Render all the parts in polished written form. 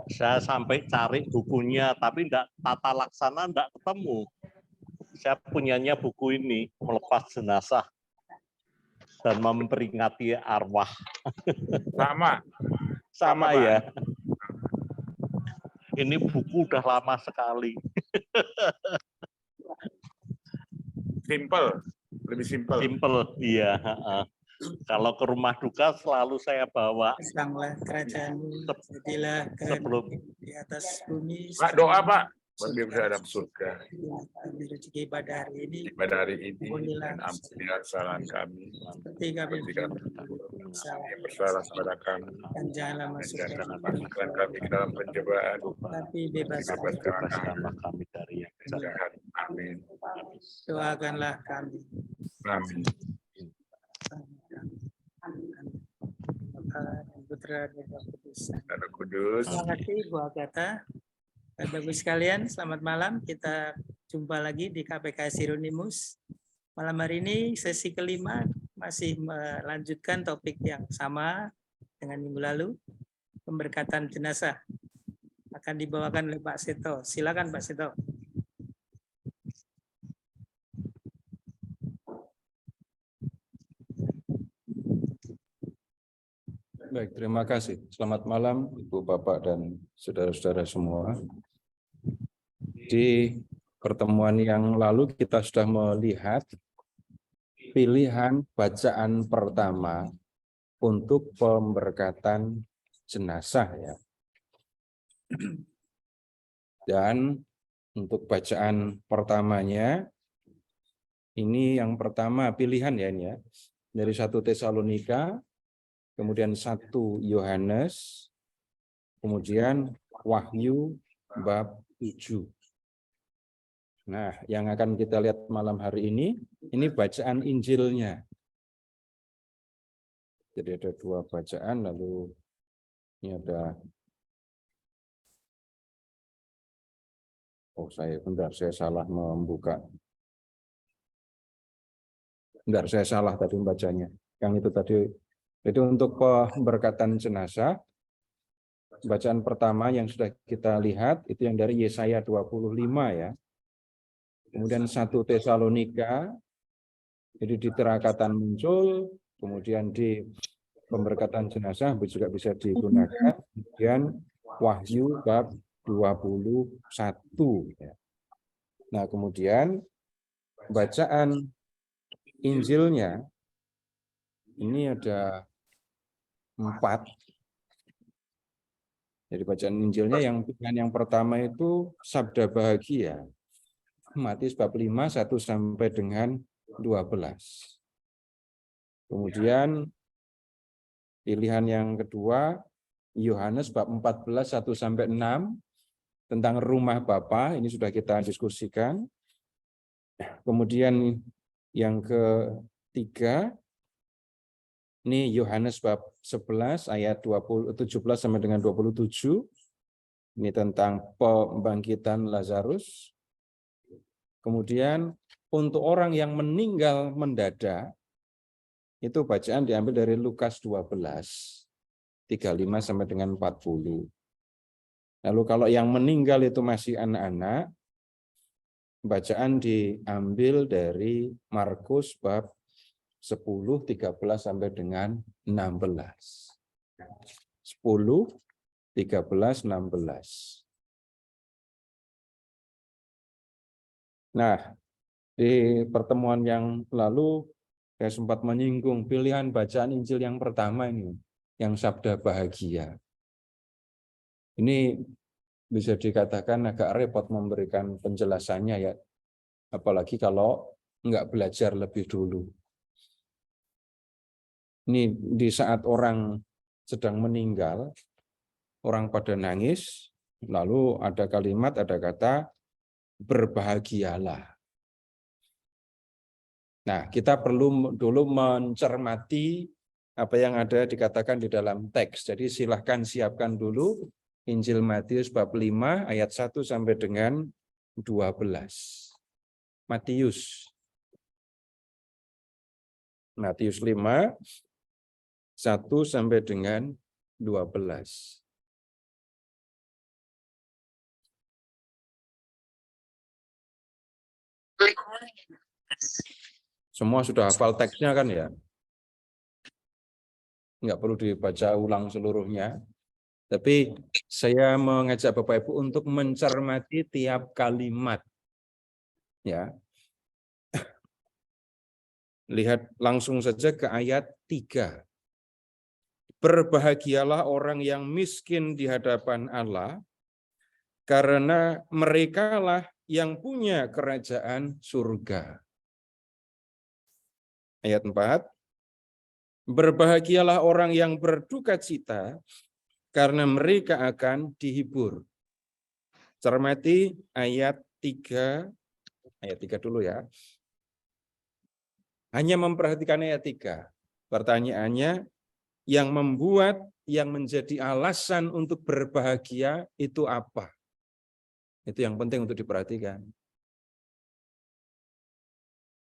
Saya sampai cari bukunya, tapi enggak, tata laksana enggak ketemu. Saya punyanya buku ini, Melepas Jenazah dan Memperingati Arwah. Sama. Sama ya. Ini buku udah lama sekali. Simple, lebih simple. Simple, iya. Kalau ke rumah duka selalu saya bawa. Datanglah kerajaan, jadilah Sebelum di atas bumi. Pak, doa Pak, biar bisa dalam surga. Rezeki pada hari ini. Pada hari ini, dan ampunilah kesalahan kami. Seperti kami yang bersalah kepada kami. dan janganlah masukkan kami ke dalam pencobaan. tapi Bebaskanlah kami dari yang jahat. Amin. doakanlah kami. Amin. Putra dan Roh Kudus. Roh Kudus. Terima kasih Bu Agatha. Bapak-Ibu sekalian, selamat malam. Kita jumpa lagi di KPKS Hieronymus. Malam hari ini sesi kelima masih melanjutkan topik yang sama dengan minggu lalu, pemberkatan jenazah. Akan dibawakan oleh Pak Seto. Silakan Pak Seto. Baik, terima kasih. Selamat malam Ibu, Bapak, dan saudara-saudara semua. Di pertemuan yang lalu kita sudah melihat pilihan bacaan pertama untuk pemberkatan jenazah ya. Dan untuk bacaan pertamanya ini yang pertama pilihan ya ini ya. Dari 1 Tesalonika, kemudian 1 Yohanes, kemudian Wahyu bab 7. Nah, yang akan kita lihat malam hari ini bacaan Injilnya. Jadi ada 2 bacaan, lalu ini ada, saya salah membuka. Saya salah tadi membacanya. Yang itu tadi, itu untuk pemberkatan jenazah. Bacaan pertama yang sudah kita lihat, itu yang dari Yesaya 25 ya. Kemudian 1 Tesalonika, jadi di terakatan muncul, kemudian di pemberkatan jenazah juga bisa digunakan, kemudian Wahyu bab 21. Ya. Nah, kemudian bacaan Injilnya, ini ada 4. Jadi bacaan Injilnya yang pertama itu Sabda Bahagia. Matius bab 5, 1 sampai dengan 12. Kemudian pilihan yang kedua, Yohanes bab 14, 1 sampai 6, tentang rumah Bapa, ini sudah kita diskusikan. Kemudian yang ketiga, ini Yohanes bab 11, ayat 17 sampai dengan 27. Ini tentang pembangkitan Lazarus. Kemudian untuk orang yang meninggal mendadak, itu bacaan diambil dari Lukas 12, 35 sampai dengan 40. Lalu kalau yang meninggal itu masih anak-anak, bacaan diambil dari Markus bab 10, 13 sampai dengan 16. 10, 13, 16. Nah, di pertemuan yang lalu saya sempat menyinggung pilihan bacaan Injil yang pertama ini, yang Sabda Bahagia. Ini bisa dikatakan agak repot memberikan penjelasannya ya, apalagi kalau nggak belajar lebih dulu. Ini di saat orang sedang meninggal, orang pada nangis, lalu ada kalimat, ada kata, berbahagialah. Nah, kita perlu dulu mencermati apa yang ada dikatakan di dalam teks. Jadi silahkan siapkan dulu Injil Matius bab 5 ayat 1 sampai dengan 12. Matius 5 1 sampai dengan 12. Semua sudah hafal teksnya kan ya? Nggak perlu dibaca ulang seluruhnya. Tapi saya mengajak Bapak Ibu untuk mencermati tiap kalimat. Ya. Lihat langsung saja ke ayat 3. Berbahagialah orang yang miskin di hadapan Allah, karena merekalah yang punya kerajaan surga. Ayat 4. Berbahagialah orang yang berduka cita, karena mereka akan dihibur. Cermati ayat 3. Ayat 3 dulu ya. Hanya memperhatikan ayat 3. Pertanyaannya, yang membuat, yang menjadi alasan untuk berbahagia itu apa? Itu yang penting untuk diperhatikan.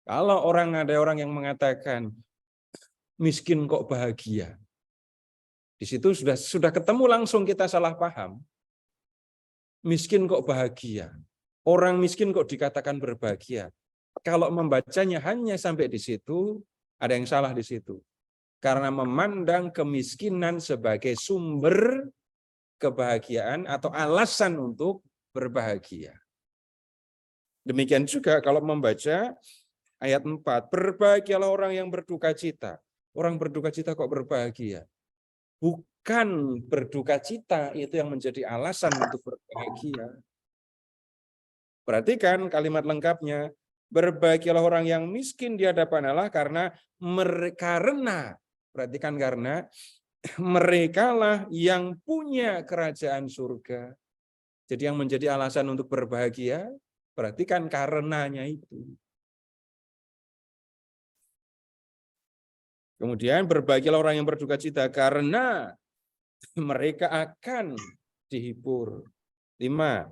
Kalau ada orang yang mengatakan, miskin kok bahagia. Di situ sudah ketemu langsung kita salah paham. Miskin kok bahagia. Orang miskin kok dikatakan berbahagia. Kalau membacanya hanya sampai di situ, ada yang salah di situ. Karena memandang kemiskinan sebagai sumber kebahagiaan atau alasan untuk berbahagia. Demikian juga kalau membaca ayat 4, berbahagialah orang yang berduka cita. Orang berduka cita kok berbahagia? Bukan berduka cita itu yang menjadi alasan untuk berbahagia. Perhatikan kalimat lengkapnya. Berbahagialah orang yang miskin di hadapan Allah karena perhatikan karena merekalah yang punya kerajaan surga. Jadi yang menjadi alasan untuk berbahagia, perhatikan karenanya itu. Kemudian berbahagialah orang yang berduka cita karena mereka akan dihibur. 5.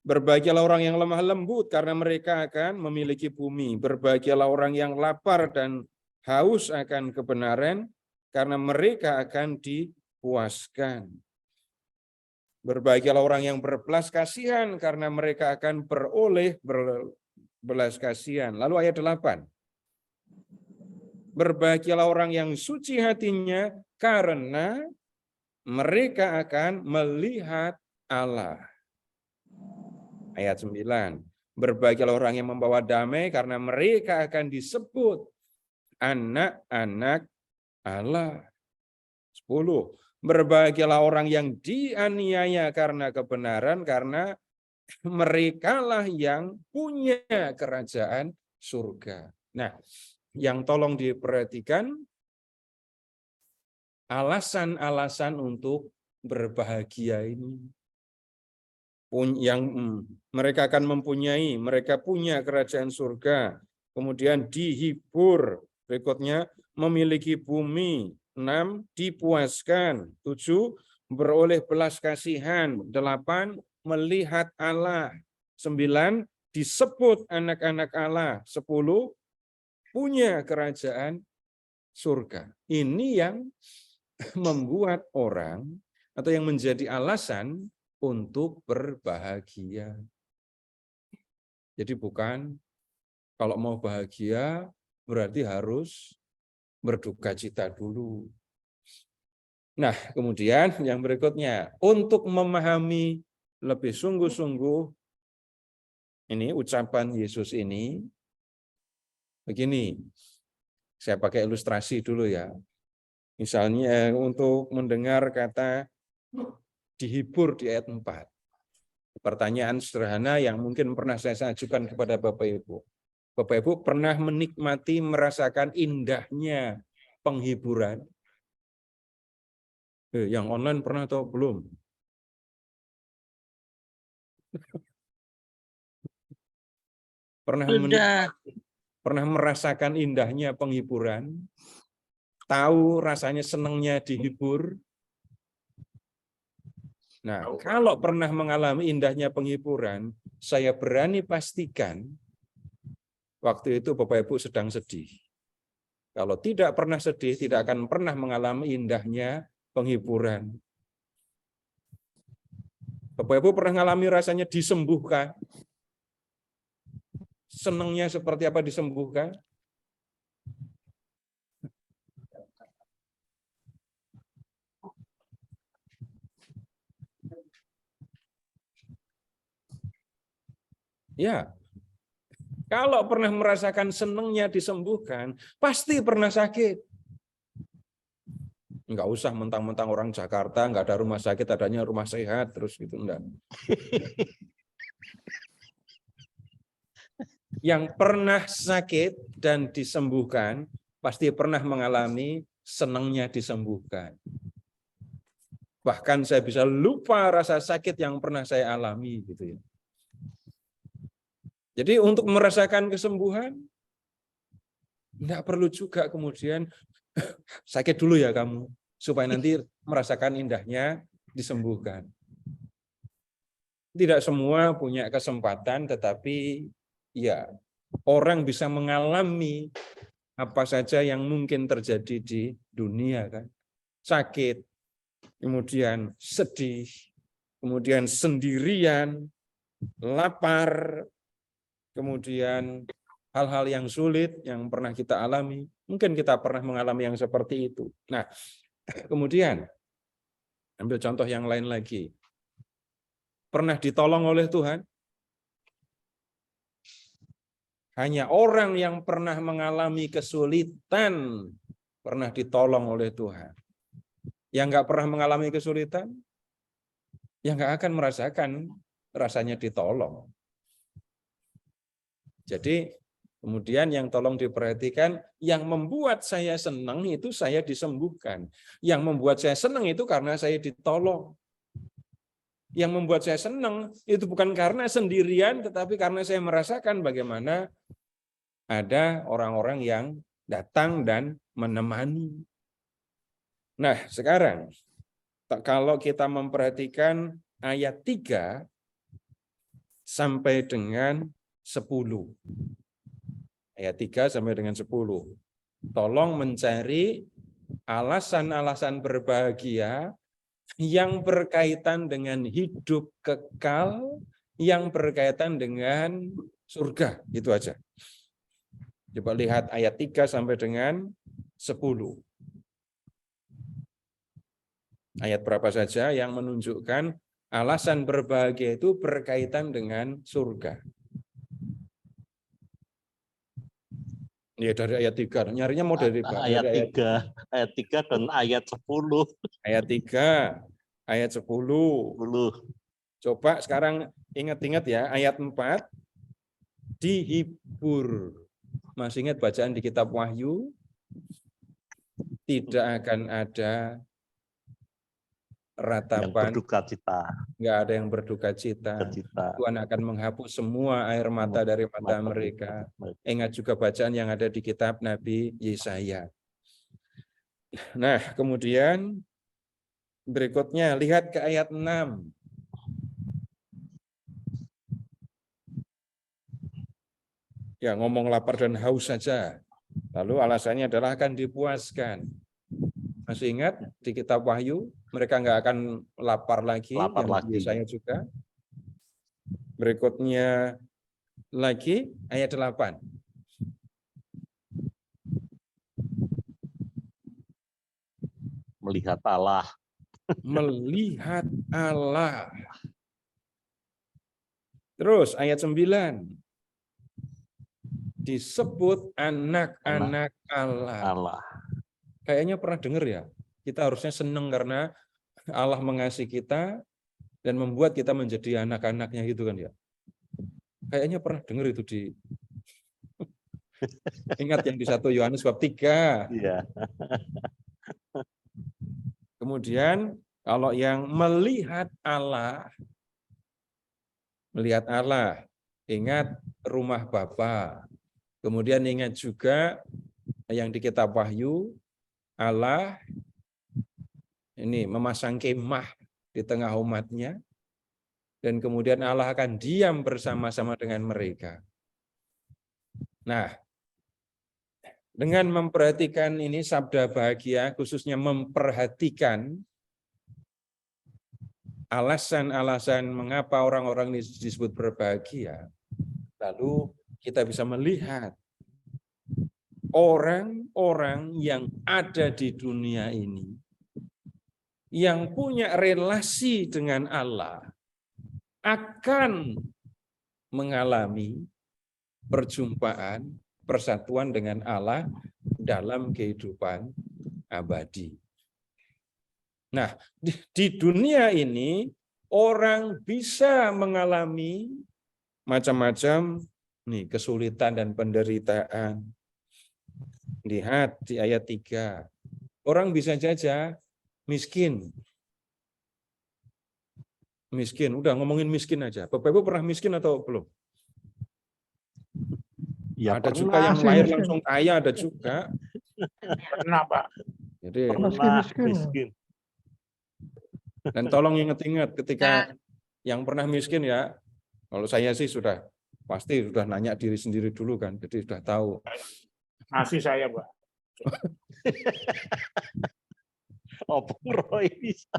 Berbahagialah orang yang lemah lembut karena mereka akan memiliki bumi. Berbahagialah orang yang lapar dan haus akan kebenaran karena mereka akan dipuaskan. Berbahagialah orang yang berbelas kasihan karena mereka akan beroleh berbelas kasihan. Lalu ayat 8. Berbahagialah orang yang suci hatinya karena mereka akan melihat Allah. Ayat 9. Berbahagialah orang yang membawa damai karena mereka akan disebut anak-anak Allah. 10. Berbahagialah orang yang dianiaya karena kebenaran karena merekalah yang punya kerajaan surga. Nah, yang tolong diperhatikan alasan-alasan untuk berbahagia ini. Yang mereka akan mempunyai, mereka punya kerajaan surga, kemudian dihibur, berikutnya memiliki bumi, 6 dipuaskan, 7 beroleh belas kasihan, 8 melihat Allah, 9 disebut anak-anak Allah, 10 punya kerajaan surga. Ini yang membuat orang atau yang menjadi alasan untuk berbahagia. Jadi bukan kalau mau bahagia berarti harus berduka cita dulu. Nah, kemudian yang berikutnya, untuk memahami lebih sungguh-sungguh ini ucapan Yesus ini, begini, saya pakai ilustrasi dulu ya. Misalnya untuk mendengar kata dihibur di ayat 4. Pertanyaan sederhana yang mungkin pernah saya ajukan kepada Bapak Ibu. Bapak Ibu pernah menikmati, merasakan indahnya penghiburan? Yang online pernah atau belum? Pernah merasakan indahnya penghiburan? Tahu rasanya senangnya dihibur? Nah, kalau pernah mengalami indahnya penghiburan, saya berani pastikan waktu itu Bapak Ibu sedang sedih. Kalau tidak pernah sedih, tidak akan pernah mengalami indahnya penghiburan. Bapak Ibu pernah mengalami rasanya disembuhkan? Senangnya seperti apa disembuhkan? Ya, kalau pernah merasakan senangnya disembuhkan, pasti pernah sakit. Enggak usah mentang-mentang orang Jakarta, enggak ada rumah sakit, adanya rumah sehat, terus gitu, enggak. Yang pernah sakit dan disembuhkan, pasti pernah mengalami senangnya disembuhkan. Bahkan saya bisa lupa rasa sakit yang pernah saya alami, gitu ya. Jadi untuk merasakan kesembuhan, enggak perlu juga kemudian sakit dulu ya kamu, supaya nanti merasakan indahnya disembuhkan. Tidak semua punya kesempatan, tetapi ya orang bisa mengalami apa saja yang mungkin terjadi di dunia kan. Sakit, kemudian sedih, kemudian sendirian, lapar, kemudian hal-hal yang sulit yang pernah kita alami. Mungkin kita pernah mengalami yang seperti itu. Nah, kemudian ambil contoh yang lain lagi. Pernah ditolong oleh Tuhan? Hanya orang yang pernah mengalami kesulitan pernah ditolong oleh Tuhan. Yang nggak pernah mengalami kesulitan, yang nggak akan merasakan rasanya ditolong. Jadi kemudian yang tolong diperhatikan, yang membuat saya senang itu saya disembuhkan. Yang membuat saya senang itu karena saya ditolong. Yang membuat saya senang itu bukan karena sendirian, tetapi karena saya merasakan bagaimana ada orang-orang yang datang dan menemani. Nah, sekarang kalau kita memperhatikan ayat 3 sampai dengan 10. Ayat 3 sampai dengan 10. Tolong mencari alasan-alasan berbahagia yang berkaitan dengan hidup kekal, yang berkaitan dengan surga. Itu aja. Coba lihat ayat 3 sampai dengan 10. Ayat berapa saja yang menunjukkan alasan berbahagia itu berkaitan dengan surga. Ya dari ayat 3. Nyarinya mau dari ayat 3, ayat 3 dan ayat 10. Ayat 3, ayat 10. Coba sekarang ingat-ingat ya, ayat 4 dihibur. Masih ingat bacaan di kitab Wahyu? Tidak akan ada ratapan, yang berduka cita. Nggak ada yang berduka cita. Tuhan akan menghapus semua air mata dari mata mereka. Ingat juga bacaan yang ada di kitab Nabi Yesaya. Nah, kemudian berikutnya lihat ke ayat 6. Ya, ngomong lapar dan haus saja. Lalu alasannya adalah akan dipuaskan. Masih ingat di kitab Wahyu, mereka nggak akan lapar lagi, Yesaya juga. Berikutnya lagi ayat 8. Melihat Allah. Melihat Allah. Terus ayat 9. Disebut anak-anak Allah. Kayaknya pernah dengar ya, kita harusnya senang karena Allah mengasihi kita dan membuat kita menjadi anak-anaknya gitu kan ya. Kayaknya pernah dengar itu di ingat yang di 1 Yohanes bab 3. Iya. Kemudian kalau yang melihat Allah, ingat rumah Bapa. Kemudian ingat juga yang di kitab Wahyu, Allah ini memasang kemah di tengah umatnya, dan kemudian Allah akan diam bersama-sama dengan mereka. Nah, dengan memperhatikan ini sabda bahagia, khususnya memperhatikan alasan-alasan mengapa orang-orang ini disebut berbahagia, lalu kita bisa melihat orang-orang yang ada di dunia ini yang punya relasi dengan Allah akan mengalami perjumpaan, persatuan dengan Allah dalam kehidupan abadi. Nah, di dunia ini orang bisa mengalami macam-macam nih kesulitan dan penderitaan. Lihat di ayat 3. Orang bisa saja miskin. Miskin, udah ngomongin miskin aja. Bapak Ibu pernah miskin atau belum? Ya, Ada pernah. juga yang Masih lahir miskin. langsung kaya, ada juga. Pernah, Pak. Jadi, Pernah miskin. miskin. dan tolong ingat-ingat ketika yang pernah miskin ya, kalau saya sih pasti sudah nanya diri sendiri dulu kan, jadi sudah tahu. Masih saya, Pak. Oh, Roy bisa.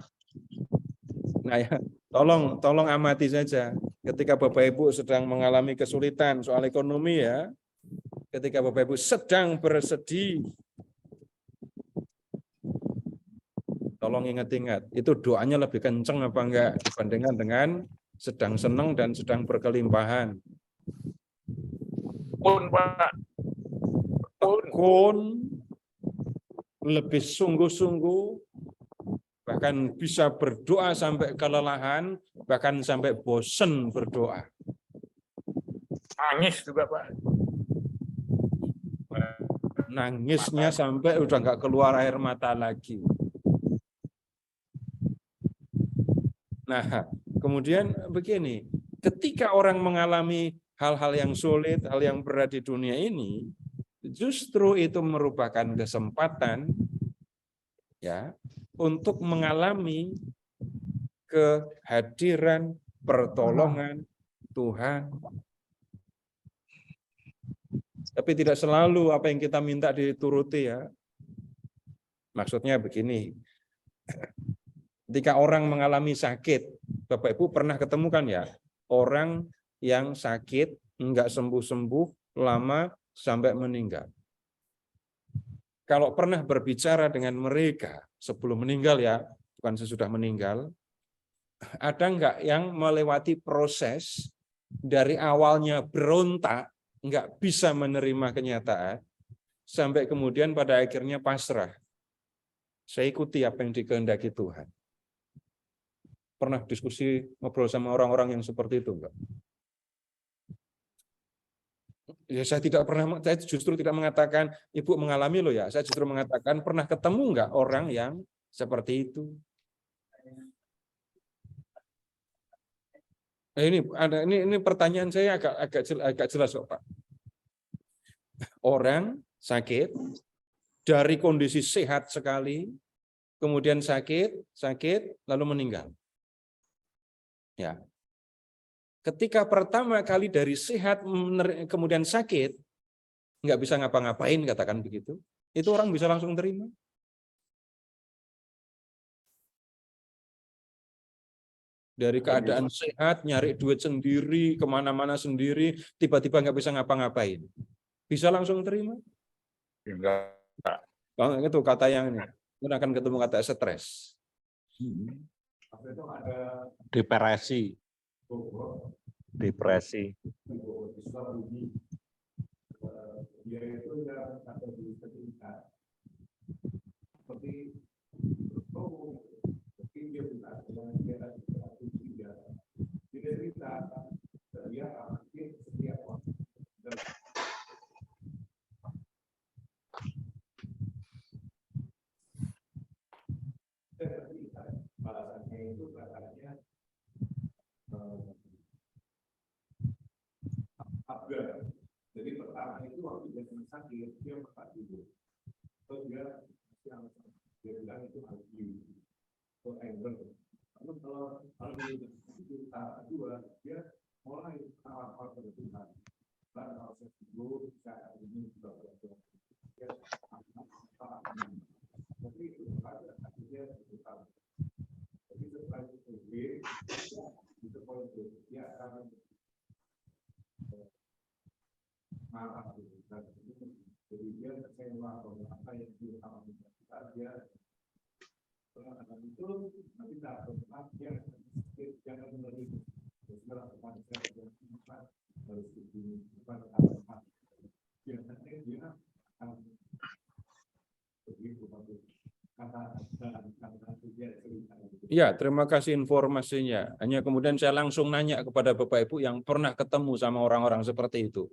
Nah ya, tolong amati saja. Ketika Bapak Ibu sedang mengalami kesulitan soal ekonomi ya, ketika Bapak Ibu sedang bersedih, tolong ingat-ingat, itu doanya lebih kenceng apa enggak dibandingkan dengan sedang senang dan sedang berkelimpahan. Pun, Pak. Tekun, lebih sungguh-sungguh, bahkan bisa berdoa sampai kelelahan, bahkan sampai bosen berdoa. Nangis juga, Pak. Nangisnya sampai udah nggak keluar air mata lagi. Nah, kemudian begini, ketika orang mengalami hal-hal yang sulit, hal yang berat di dunia ini, justru itu merupakan kesempatan ya untuk mengalami kehadiran pertolongan Tuhan. Tapi tidak selalu apa yang kita minta dituruti ya. Maksudnya begini, ketika orang mengalami sakit, Bapak Ibu pernah ketemu kan ya, orang yang sakit, enggak sembuh-sembuh, lama sampai meninggal. Kalau pernah berbicara dengan mereka sebelum meninggal ya, bukan sesudah meninggal, ada enggak yang melewati proses dari awalnya berontak, enggak bisa menerima kenyataan, sampai kemudian pada akhirnya pasrah. Saya ikuti apa yang dikehendaki Tuhan. Pernah diskusi ngobrol sama orang-orang yang seperti itu enggak? Ya saya tidak pernah, saya justru tidak mengatakan Ibu mengalami loh ya. Saya justru mengatakan pernah ketemu enggak orang yang seperti itu? Nah, ini pertanyaan saya agak jelas kok Pak. Orang sakit dari kondisi sehat sekali, kemudian sakit lalu meninggal. Ya. Ketika pertama kali dari sehat kemudian sakit, nggak bisa ngapa-ngapain katakan begitu, itu orang bisa langsung terima. Dari keadaan sehat, nyari duit sendiri, kemana-mana sendiri, tiba-tiba nggak bisa ngapa-ngapain. Bisa langsung terima? Enggak. Itu kata yang ini. Kita akan ketemu kata stres. Depresi. Depresi. Jadi pertama itu waktu dia sakit, dia merasa tidur. Terus dia bilang itu IQ, atau anger. Lalu Ya, terima kasih informasinya. Hanya kemudian saya langsung nanya kepada Bapak Ibu yang pernah ketemu sama orang-orang seperti itu.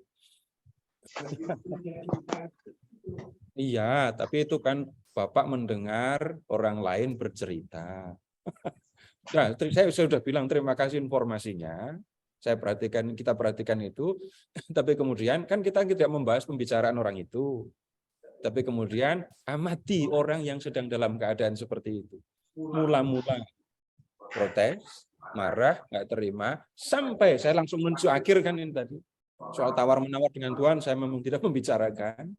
Iya, tapi itu kan Bapak mendengar orang lain bercerita. Nah, saya sudah bilang terima kasih informasinya. Kita perhatikan itu. Tapi kemudian kan kita tidak membahas pembicaraan orang itu. Tapi kemudian amati orang yang sedang dalam keadaan seperti itu. Mula-mula protes, marah, nggak terima, sampai saya langsung menuju akhir kan ini tadi. Soal tawar-menawar dengan Tuhan saya memang tidak membicarakan.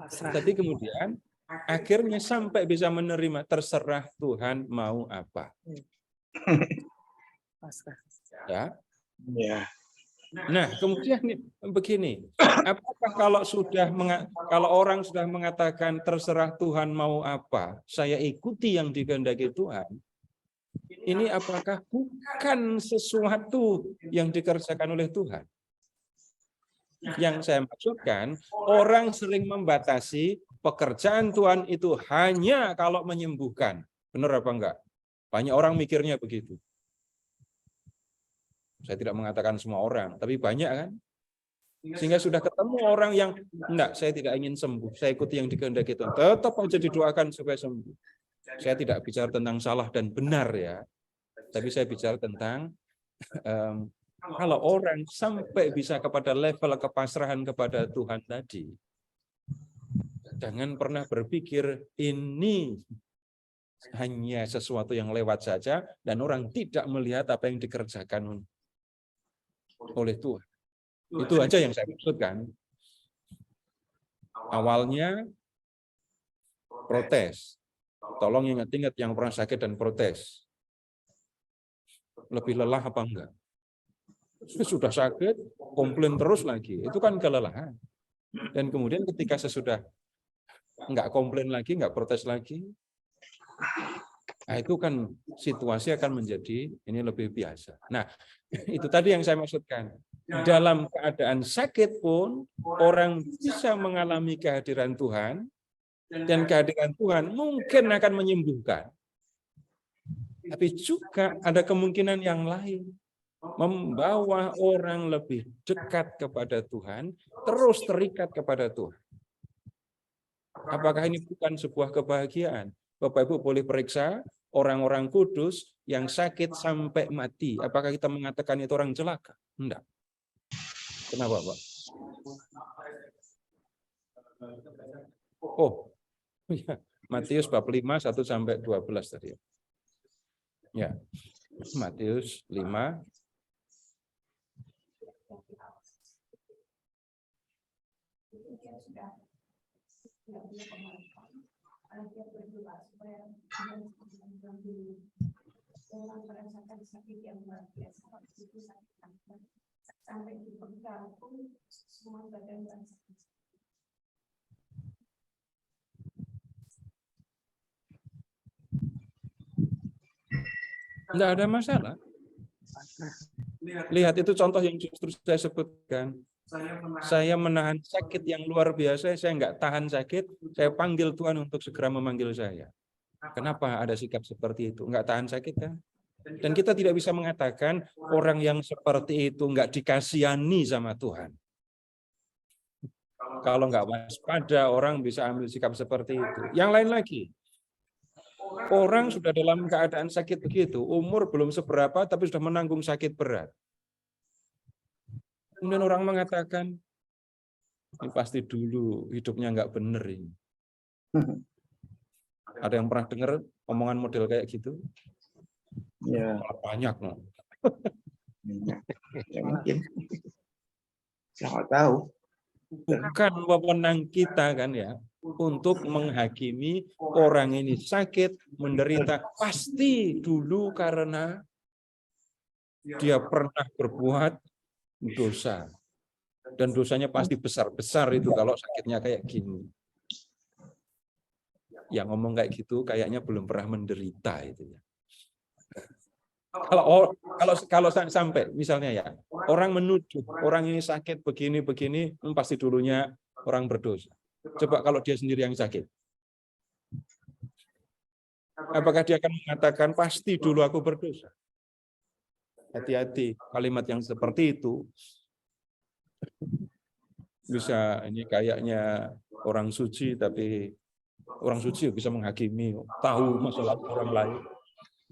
Tapi kemudian akhirnya sampai bisa menerima, terserah Tuhan mau apa. Ya. Nah, kemudian begini, apakah kalau orang sudah mengatakan terserah Tuhan mau apa, saya ikuti yang dikehendaki Tuhan, ini apakah bukan sesuatu yang dikerjakan oleh Tuhan? Yang saya maksudkan, orang sering membatasi pekerjaan Tuhan itu hanya kalau menyembuhkan. Benar apa enggak? Banyak orang mikirnya begitu. Saya tidak mengatakan semua orang, tapi banyak kan? Sehingga sudah ketemu orang yang, enggak, saya tidak ingin sembuh, saya ikuti yang dikehendaki Tuhan. Tetap aja didoakan supaya sembuh. Saya tidak bicara tentang salah dan benar ya, tapi saya bicara tentang kalau orang sampai bisa kepada level kepasrahan kepada Tuhan tadi, jangan pernah berpikir ini hanya sesuatu yang lewat saja dan orang tidak melihat apa yang dikerjakan oleh Tuhan. Itu aja yang saya maksudkan. Awalnya protes. Tolong ingat-ingat yang pernah sakit dan protes. Lebih lelah apa enggak? Sudah sakit, komplain terus lagi. Itu kan kelelahan. Dan kemudian ketika sesudah enggak komplain lagi, enggak protes lagi, nah itu kan situasi akan menjadi ini lebih biasa. Nah, itu tadi yang saya maksudkan. Dalam keadaan sakit pun orang bisa mengalami kehadiran Tuhan dan kehadiran Tuhan mungkin akan menyembuhkan. Tapi juga ada kemungkinan yang lain, membawa orang lebih dekat kepada Tuhan, terus terikat kepada Tuhan. Apakah ini bukan sebuah kebahagiaan? Bapak Ibu boleh periksa orang-orang kudus yang sakit sampai mati. Apakah kita mengatakan itu orang celaka? Enggak. Kenapa, Pak? Oh, ya. Matius bab 5, 1 sampai 12 tadi. Ya, Matius 5. Orang merasakan sakit yang luar biasa, itu sakit sampai dipenggal pun semua badan sakit. Enggak ada masalah. Lihat itu contoh yang justru saya sebutkan. Saya menahan sakit yang luar biasa, saya enggak tahan sakit, saya panggil Tuhan untuk segera memanggil saya. Kenapa ada sikap seperti itu? Enggak tahan sakit kan? Dan kita tidak bisa mengatakan orang yang seperti itu enggak dikasihani sama Tuhan. Kalau enggak waspada, orang bisa ambil sikap seperti itu. Yang lain lagi, orang sudah dalam keadaan sakit begitu, umur belum seberapa, tapi sudah menanggung sakit berat. Kemudian orang mengatakan, ini pasti dulu hidupnya enggak benar ini. Ada yang pernah dengar omongan model kayak gitu? Ya, Banyak. No. ya mungkin. Saya nggak tahu. Bukan wewenang kita kan ya untuk menghakimi orang ini sakit, menderita. Pasti dulu karena dia pernah berbuat dosa. Dan dosanya pasti besar-besar itu kalau sakitnya kayak gini. Yang ngomong kayak gitu kayaknya belum pernah menderita itu ya. Kalau sampai misalnya ya orang menuduh orang ini sakit begini pasti dulunya orang berdosa. Coba kalau dia sendiri yang sakit, apakah dia akan mengatakan pasti dulu aku berdosa? Hati-hati, kalimat yang seperti itu bisa ini kayaknya orang suci, tapi orang suci bisa menghakimi, tahu masalah orang lain.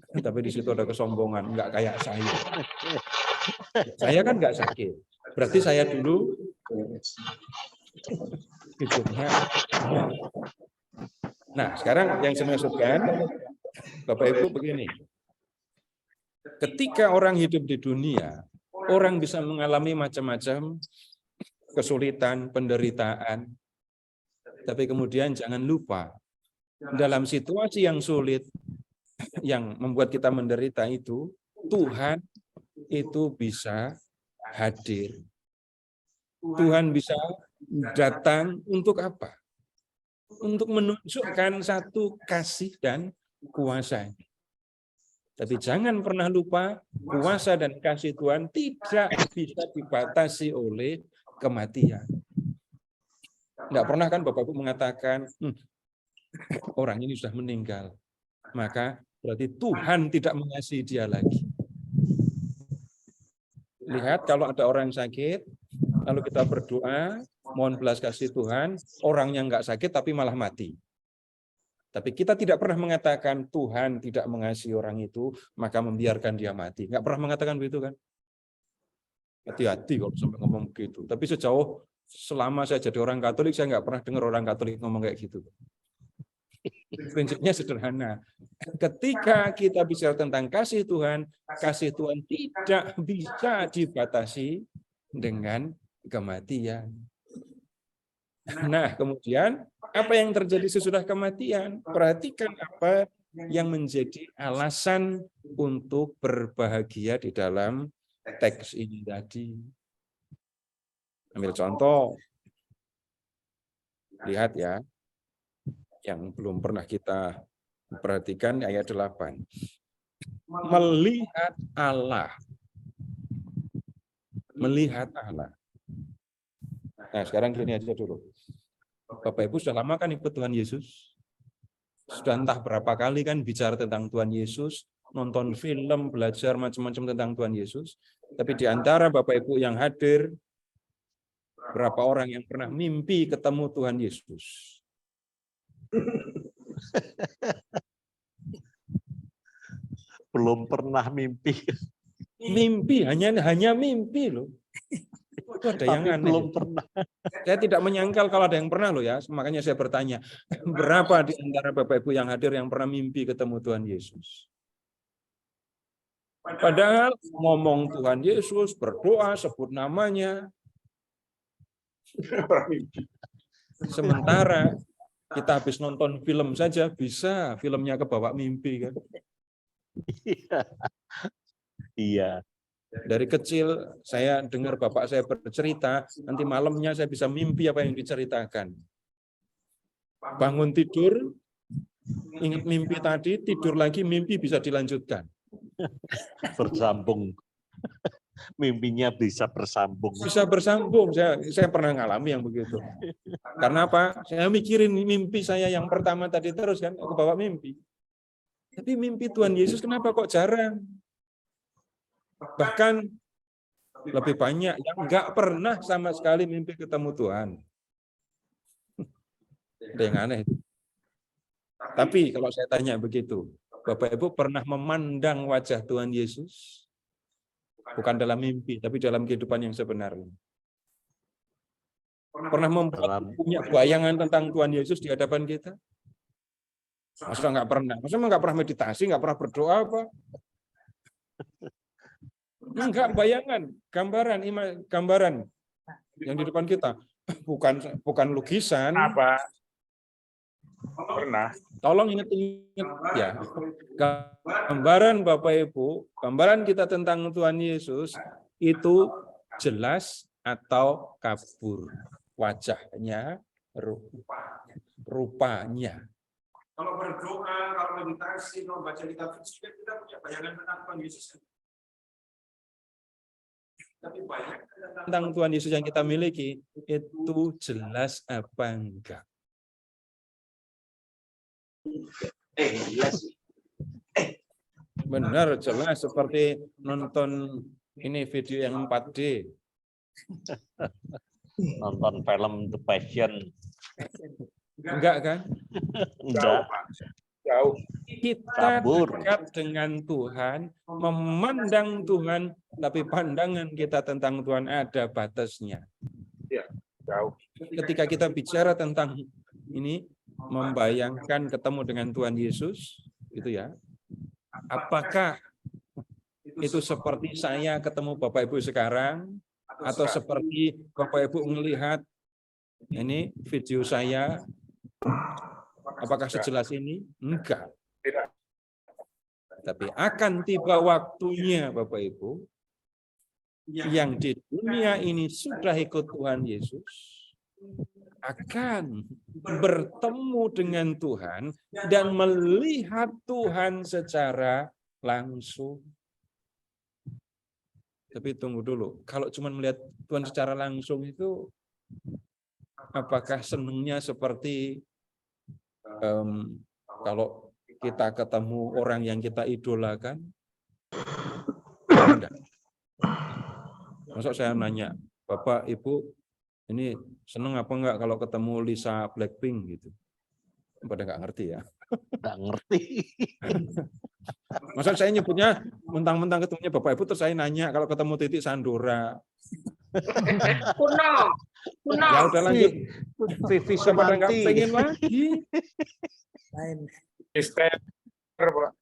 Tapi di situ ada kesombongan, nggak kayak saya. Saya kan nggak sakit. Berarti saya dulu hidupnya. Nah, sekarang yang saya maksudkan, Bapak Ibu begini. Ketika orang hidup di dunia, orang bisa mengalami macam-macam kesulitan, penderitaan. Tapi kemudian jangan lupa, dalam situasi yang sulit, yang membuat kita menderita itu, Tuhan itu bisa hadir. Tuhan bisa datang untuk apa? Untuk menunjukkan satu kasih dan kuasa. Tapi jangan pernah lupa, kuasa dan kasih Tuhan tidak bisa dibatasi oleh kematian. Tidak pernah kan Bapak Ibu mengatakan, orang ini sudah meninggal, maka berarti Tuhan tidak mengasihi dia lagi. Lihat kalau ada orang yang sakit, lalu kita berdoa, mohon belas kasih Tuhan, orang yang nggak sakit tapi malah mati. Tapi kita tidak pernah mengatakan Tuhan tidak mengasihi orang itu, maka membiarkan dia mati. Nggak pernah mengatakan begitu kan? Hati-hati kalau sampai ngomong begitu. Tapi sejauh selama saya jadi orang Katolik, saya nggak pernah dengar orang Katolik ngomong kayak gitu. Prinsipnya sederhana. Ketika kita bicara tentang kasih Tuhan tidak bisa dibatasi dengan kematian. Nah, kemudian apa yang terjadi sesudah kematian? Perhatikan apa yang menjadi alasan untuk berbahagia di dalam teks ini tadi. Ambil contoh. Lihat ya. Yang belum pernah kita perhatikan ayat 8. Melihat Allah. Melihat Allah. Nah, sekarang gini aja dulu. Bapak Ibu sudah lama kan ikut Tuhan Yesus? Sudah entah berapa kali kan bicara tentang Tuhan Yesus, nonton film, belajar macam-macam tentang Tuhan Yesus. Tapi di antara Bapak Ibu yang hadir, berapa orang yang pernah mimpi ketemu Tuhan Yesus? Belum pernah mimpi. Mimpi, hanya mimpi loh. Itu ada yang aneh. Belum pernah. Saya tidak menyangkal kalau ada yang pernah loh ya. Makanya saya bertanya, berapa di antara Bapak Ibu yang hadir yang pernah mimpi ketemu Tuhan Yesus? Padahal ngomong Tuhan Yesus, berdoa, sebut namanya. Sementara kita habis nonton film saja bisa filmnya kebawa mimpi kan. Iya. Dari kecil saya dengar bapak saya bercerita, nanti malamnya saya bisa mimpi apa yang diceritakan. Bangun tidur, ingat mimpi tadi, tidur lagi mimpi bisa dilanjutkan. Bersambung. Mimpinya bisa bersambung. Bisa bersambung, saya pernah ngalami yang begitu. Karena apa? Saya mikirin mimpi saya yang pertama tadi terus kan, aku bawa mimpi. Tapi mimpi Tuhan Yesus kenapa kok jarang? Bahkan lebih banyak yang nggak pernah sama sekali mimpi ketemu Tuhan. Ada yang aneh. Tapi kalau saya tanya begitu, Bapak Ibu pernah memandang wajah Tuhan Yesus? Bukan dalam mimpi, tapi dalam kehidupan yang sebenarnya. Pernah punya bayangan tentang Tuhan Yesus di hadapan kita? Masa nggak pernah? Masa nggak pernah meditasi, nggak pernah berdoa apa? Enggak, bayangan, gambaran yang di depan kita. Bukan lukisan. Apa? Pernah. Tolong ingat-ingat ya. Gambaran Bapak Ibu, gambaran kita tentang Tuhan Yesus itu jelas atau kabur. Wajahnya, rupanya. Kalau berdoa, kalau meditasi, kalau baca kitab suci, kita punya bayangan tentang Tuhan Yesus. Tapi banyak tentang Tuhan Yesus yang kita miliki itu jelas apa enggak? Jelas. Benar, jelas seperti nonton ini video yang 4D. Nonton film The Passion. Enggak kan? Enggak. Jauh. Kita Kabur. dekat dengan Tuhan, memandang Tuhan, tapi pandangan kita tentang Tuhan ada batasnya. Jauh. Ketika kita bicara tentang ini, membayangkan ketemu dengan Tuhan Yesus, gitu ya. Apakah itu seperti saya ketemu Bapak Ibu sekarang, atau seperti Bapak Ibu melihat ini video saya, apakah sejelas ini? Enggak. Tidak. Tapi akan tiba waktunya Bapak Ibu, yang di dunia ini sudah ikut Tuhan Yesus, akan bertemu dengan Tuhan dan melihat Tuhan secara langsung. Tapi tunggu dulu, kalau cuma melihat Tuhan secara langsung itu, apakah senangnya seperti kalau kita ketemu orang yang kita idolakan? Enggak. Masuk saya nanya, Bapak, Ibu, ini seneng apa enggak kalau ketemu Lisa Blackpink gitu? Pada enggak ngerti ya? Enggak ngerti. Masa saya nyebutnya mentang-mentang ketemunya Bapak Ibu, terus saya nanya kalau ketemu Titik Sandora. Kuno. Ya udah lanjut. Vivi Pada enggak Sumanti. pengen lagi. Lain. Pak.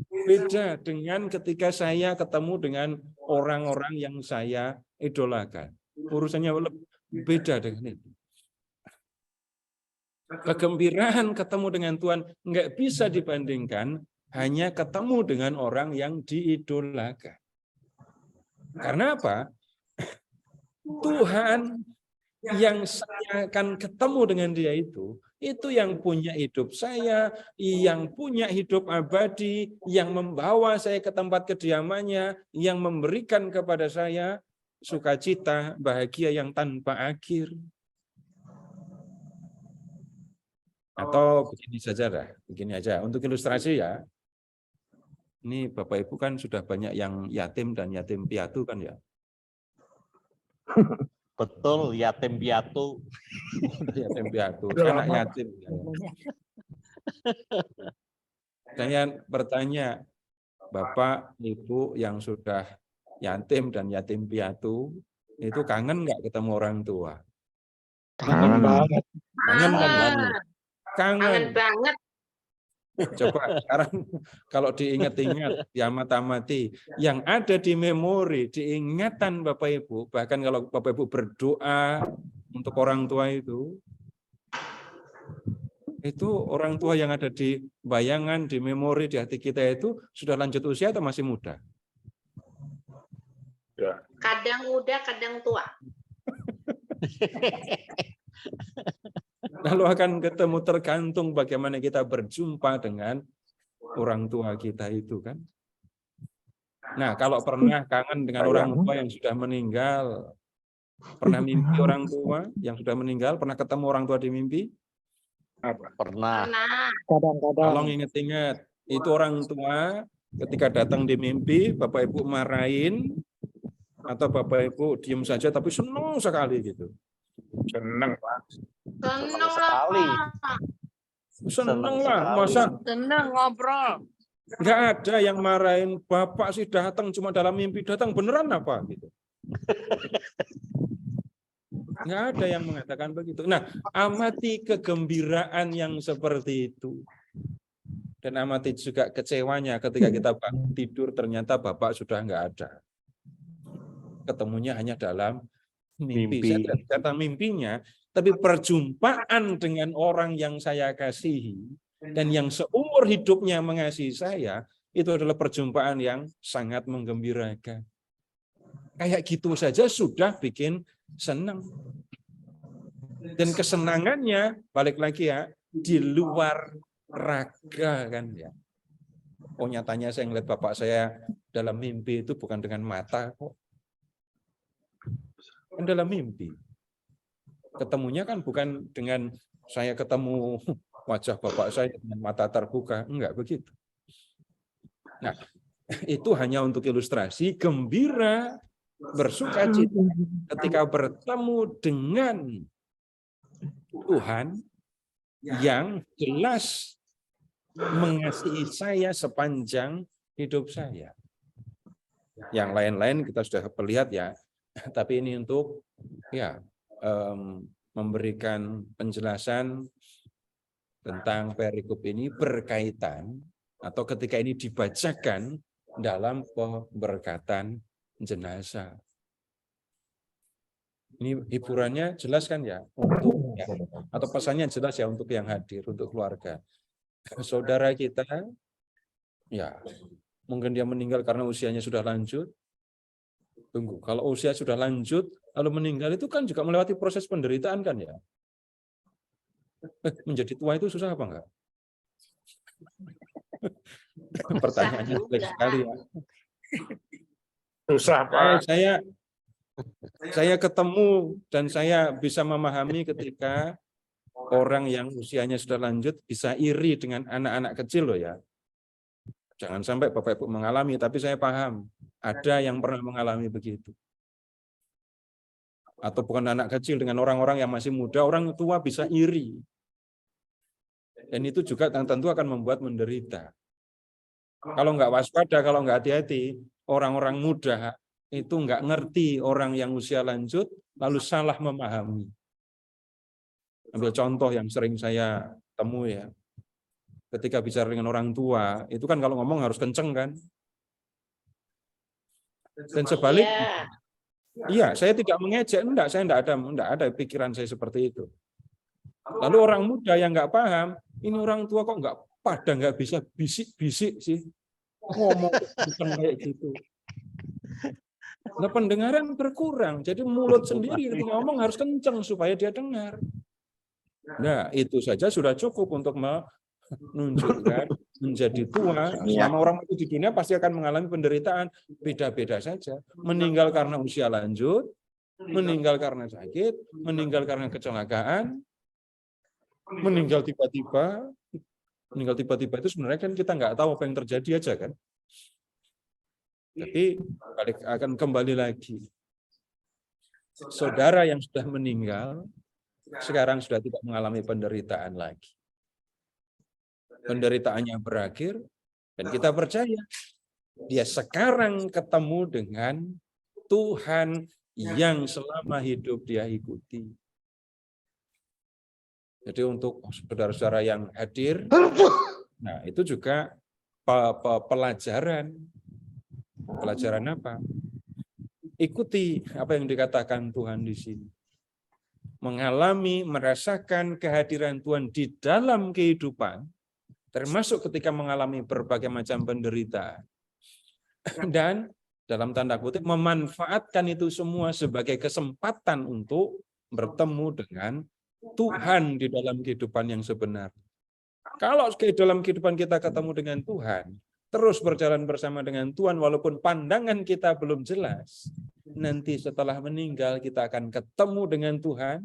Beda dengan ketika saya ketemu dengan orang-orang yang saya idolakan. Urusannya beda dengan itu. Kegembiraan ketemu dengan Tuhan nggak bisa dibandingkan hanya ketemu dengan orang yang diidolakan. Karena apa? Tuhan yang saya akan ketemu dengan dia itu yang punya hidup saya, yang punya hidup abadi, yang membawa saya ke tempat kediamannya, yang memberikan kepada saya sukacita, bahagia yang tanpa akhir. Atau begini saja lah, begini aja. Untuk ilustrasi ya, ini Bapak Ibu kan sudah banyak yang yatim dan yatim piatu kan ya? Betul, yatim piatu. Yatim piatu, anak yatim. Saya bertanya, Bapak, Ibu yang sudah yatim dan yatim piatu, itu kangen nggak ketemu orang tua? Kangen banget. Kangen kan? Kangen Kangen. banget. Coba sekarang kalau diingat-ingat, diamat-amati, yang ada di memori, diingatan Bapak Ibu, bahkan kalau Bapak Ibu berdoa untuk orang tua itu orang tua yang ada di bayangan, di memori, di hati kita itu sudah lanjut usia atau masih muda? Kadang muda, kadang tua. Lalu akan ketemu tergantung bagaimana kita berjumpa dengan orang tua kita itu kan. Nah, kalau pernah kangen dengan orang tua yang sudah meninggal, pernah mimpi orang tua yang sudah meninggal, pernah ketemu orang tua di mimpi? Pernah. Nah, Tolong ingat-ingat, itu orang tua ketika datang di mimpi, Bapak Ibu marahin, atau Bapak Ibu diem saja tapi senang sekali gitu. Seneng, Pak. seneng sekali. lah. Senang lah, masa Seneng ngobrol. nggak ada yang marahin Bapak sih datang cuma dalam mimpi, datang beneran apa gitu. Nggak ada yang mengatakan begitu. Nah, amati kegembiraan yang seperti itu. Dan amati juga kecewanya ketika kita bangun tidur ternyata Bapak sudah nggak ada. Ketemunya hanya dalam mimpi. Saya tidak kata mimpinya, tapi perjumpaan dengan orang yang saya kasihi dan yang seumur hidupnya mengasihi saya, itu adalah perjumpaan yang sangat menggembirakan. Kayak gitu saja sudah bikin senang. Dan kesenangannya, balik lagi ya, di luar raga kan ya. Oh nyatanya saya ngeliat Bapak saya dalam mimpi itu bukan dengan mata kok. Kan dalam mimpi. Ketemunya kan bukan dengan saya ketemu wajah Bapak saya dengan mata terbuka. Enggak begitu. Nah, itu hanya untuk ilustrasi gembira, bersukacita ketika bertemu dengan Tuhan yang jelas mengasihi saya sepanjang hidup saya. Yang lain-lain kita sudah lihat ya, tapi ini untuk ya memberikan penjelasan tentang perikop ini berkaitan atau ketika ini dibacakan dalam pemberkatan jenazah. Ini hiburannya jelas kan ya, untuk ya, atau pesannya jelas ya untuk yang hadir, untuk keluarga. Saudara kita, ya mungkin dia meninggal karena usianya sudah lanjut. Tunggu, kalau usia sudah lanjut, lalu meninggal itu kan juga melewati proses penderitaan kan ya. Menjadi tua itu susah apa enggak? Pertanyaannya jelek sekali ya. Susah, Pak. Saya ketemu dan saya bisa memahami ketika orang yang usianya sudah lanjut bisa iri dengan anak-anak kecil loh ya. Jangan sampai Bapak Ibu mengalami, tapi saya paham ada yang pernah mengalami begitu. Atau bukan anak kecil dengan orang-orang yang masih muda, orang tua bisa iri. Dan itu juga tentu akan membuat menderita. Kalau nggak waspada, kalau nggak hati-hati, orang-orang muda itu nggak ngerti orang yang usia lanjut, lalu salah memahami. Ambil contoh yang sering saya temui ya. Ketika bicara dengan orang tua, itu kan kalau ngomong harus kenceng kan. Dan sebaliknya, iya, saya tidak mengejek, saya enggak ada pikiran saya seperti itu. Lalu orang muda yang nggak paham, ini orang tua kok nggak bisa bisik-bisik sih. Ngomong kayak gitu. Nah, pendengaran berkurang, jadi mulut sendiri ketika ngomong harus kenceng supaya dia dengar. Nah, itu saja sudah cukup untuk menunjukkan menjadi tua. Selama orang mati di dunia pasti akan mengalami penderitaan, beda-beda saja. Meninggal karena usia lanjut, meninggal karena sakit, meninggal karena kecelakaan, meninggal tiba-tiba. Meninggal tiba-tiba itu sebenarnya kan kita nggak tahu apa yang terjadi aja kan. Tapi akan kembali lagi. Saudara yang sudah meninggal, sekarang sudah tidak mengalami penderitaan lagi. Penderitaannya berakhir, dan kita percaya dia sekarang ketemu dengan Tuhan yang selama hidup dia ikuti. Jadi untuk saudara-saudara yang hadir, nah itu juga pelajaran. Pelajaran apa? Ikuti apa yang dikatakan Tuhan di sini. Mengalami, merasakan kehadiran Tuhan di dalam kehidupan, termasuk ketika mengalami berbagai macam penderitaan. Dan dalam tanda kutip memanfaatkan itu semua sebagai kesempatan untuk bertemu dengan Tuhan di dalam kehidupan yang sebenar. Kalau di dalam kehidupan kita ketemu dengan Tuhan, terus berjalan bersama dengan Tuhan walaupun pandangan kita belum jelas, nanti setelah meninggal kita akan ketemu dengan Tuhan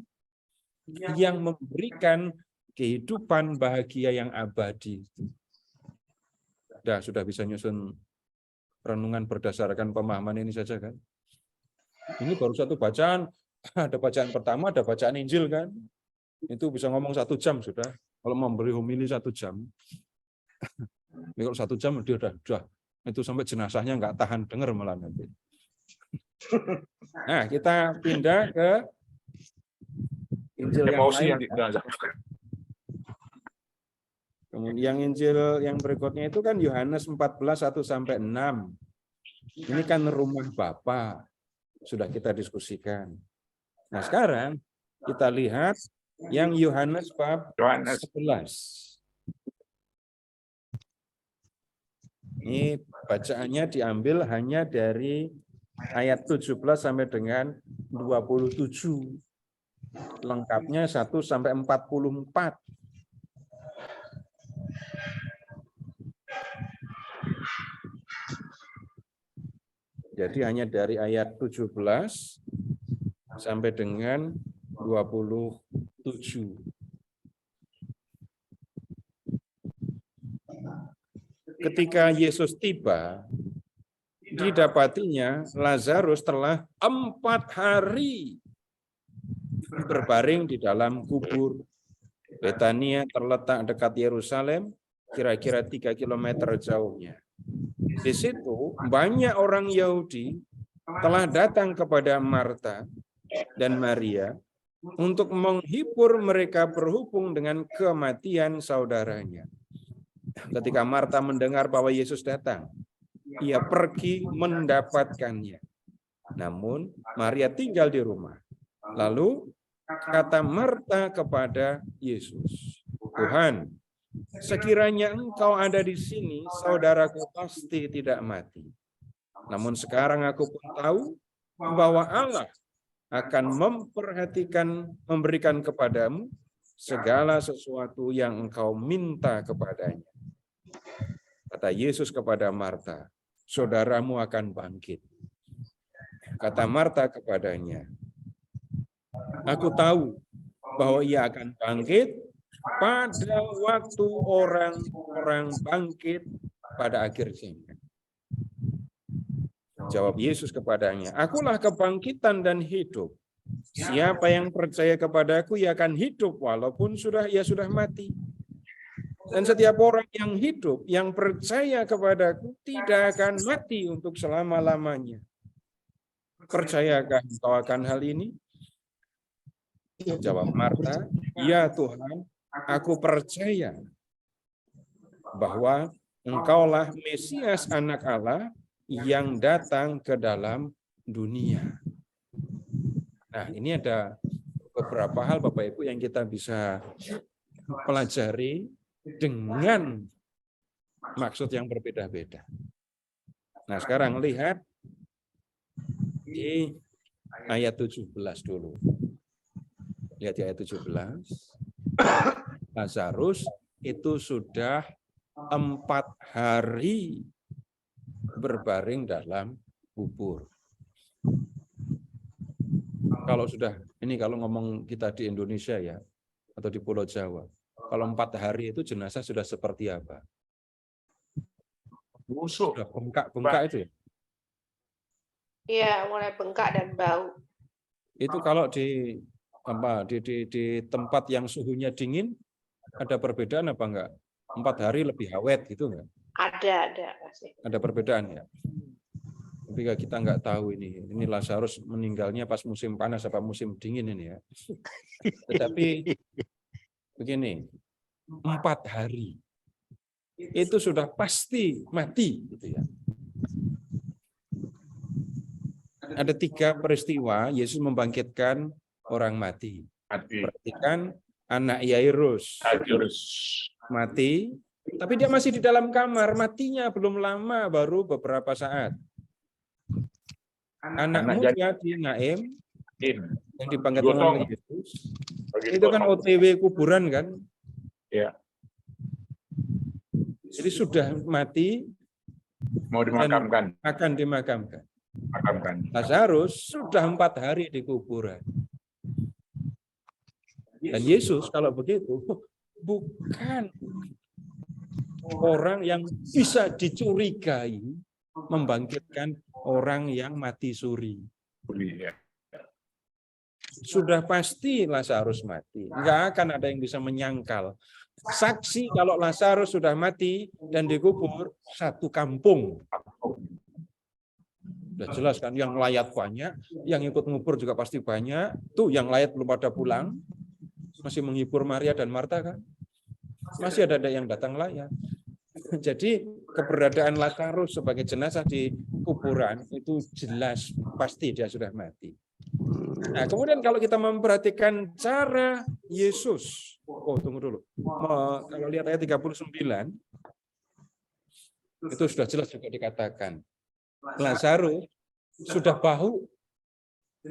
yang memberikan kehidupan bahagia yang abadi. Sudah bisa nyusun renungan berdasarkan pemahaman ini saja kan. Ini baru satu bacaan, ada bacaan pertama, ada bacaan Injil kan. Itu bisa ngomong 1 jam sudah. Kalau memberi homili 1 jam. Kalau 1 jam dia udah itu sampai jenazahnya nggak tahan dengar malah nanti. Nah, kita pindah ke Injil yang lain. Kemudian Injil yang berikutnya itu kan Yohanes 14:1-6. Ini kan rumah Bapa. Sudah kita diskusikan. Nah, sekarang kita lihat yang Yohanes bab 11. Ini bacaannya diambil hanya dari ayat 17 sampai dengan 27. Lengkapnya 1-44. Jadi hanya dari ayat 17 sampai dengan 27. Ketika Yesus tiba, didapatinya Lazarus telah 4 hari berbaring di dalam kubur. Betania terletak dekat Yerusalem, kira-kira 3 kilometer jauhnya. Di situ banyak orang Yahudi telah datang kepada Marta dan Maria untuk menghibur mereka berhubung dengan kematian saudaranya. Ketika Marta mendengar bahwa Yesus datang, ia pergi mendapatkannya. Namun Maria tinggal di rumah. Lalu kata Marta kepada Yesus, "Tuhan, sekiranya Engkau ada di sini, saudaraku pasti tidak mati. Namun sekarang aku pun tahu bahwa Allah akan memberikan kepadamu segala sesuatu yang Engkau minta kepadanya." Kata Yesus kepada Marta, "Saudaramu akan bangkit." Kata Marta kepadanya, "Aku tahu bahwa ia akan bangkit pada waktu orang-orang bangkit pada akhir zaman." Jawab Yesus kepadanya, "Akulah kebangkitan dan hidup. Siapa yang percaya kepadaku, ia akan hidup walaupun ia sudah mati. Dan setiap orang yang hidup, yang percaya kepadaku, tidak akan mati untuk selama-lamanya. Percayakah engkau akan hal ini?" Jawab Marta, "Ya Tuhan, aku percaya bahwa Engkaulah Mesias Anak Allah yang datang ke dalam dunia." Nah, ini ada beberapa hal Bapak Ibu yang kita bisa pelajari dengan maksud yang berbeda-beda. Nah, sekarang lihat di ayat 17 dulu. Lihat di ayat 17. Lazarus itu sudah 4 hari berbaring dalam kubur. Kalau sudah, ini kalau ngomong kita di Indonesia ya, atau di Pulau Jawa, kalau 4 hari itu jenazah sudah seperti apa? Busuk. Sudah bengkak-bengkak itu ya? Iya, mulai bengkak dan bau. Itu kalau di tempat yang suhunya dingin, ada perbedaan apa enggak? 4 hari lebih awet gitu enggak? Ada. Ada perbedaan ya? Tapi kita nggak tahu ini Lazarus meninggalnya pas musim panas apa musim dingin ini ya. Tetapi begini, 4 hari itu sudah pasti mati gitu ya. Ada 3 peristiwa Yesus membangkitkan orang mati. Perhatikan, anak Yairus mati, tapi dia masih di dalam kamar, matinya belum lama, baru beberapa saat. Anak muda di Naim yang dibangkitkan oleh Yesus, itu kan OTW kuburan kan? Ya. Jadi sudah mati, Mau dimakamkan. akan dimakamkan. Makamkan. Lazarus sudah 4 hari di kuburan. Dan Yesus kalau begitu bukan orang yang bisa dicurigai membangkitkan orang yang mati suri. Sudah pasti Lazarus mati. Enggak akan ada yang bisa menyangkal. Saksi kalau Lazarus sudah mati dan dikubur, satu kampung. Sudah jelas kan, yang layat banyak, yang ikut ngubur juga pasti banyak. Tuh yang layat belum pada pulang, masih menghibur Maria dan Marta kan. Masih ada yang datang layak. Jadi keberadaan Lazarus sebagai jenazah di kuburan itu jelas pasti dia sudah mati. Nah, kemudian kalau kita memperhatikan cara Yesus, tunggu dulu. Kalau lihat ayat 39, itu sudah jelas juga dikatakan. Lazarus sudah bau,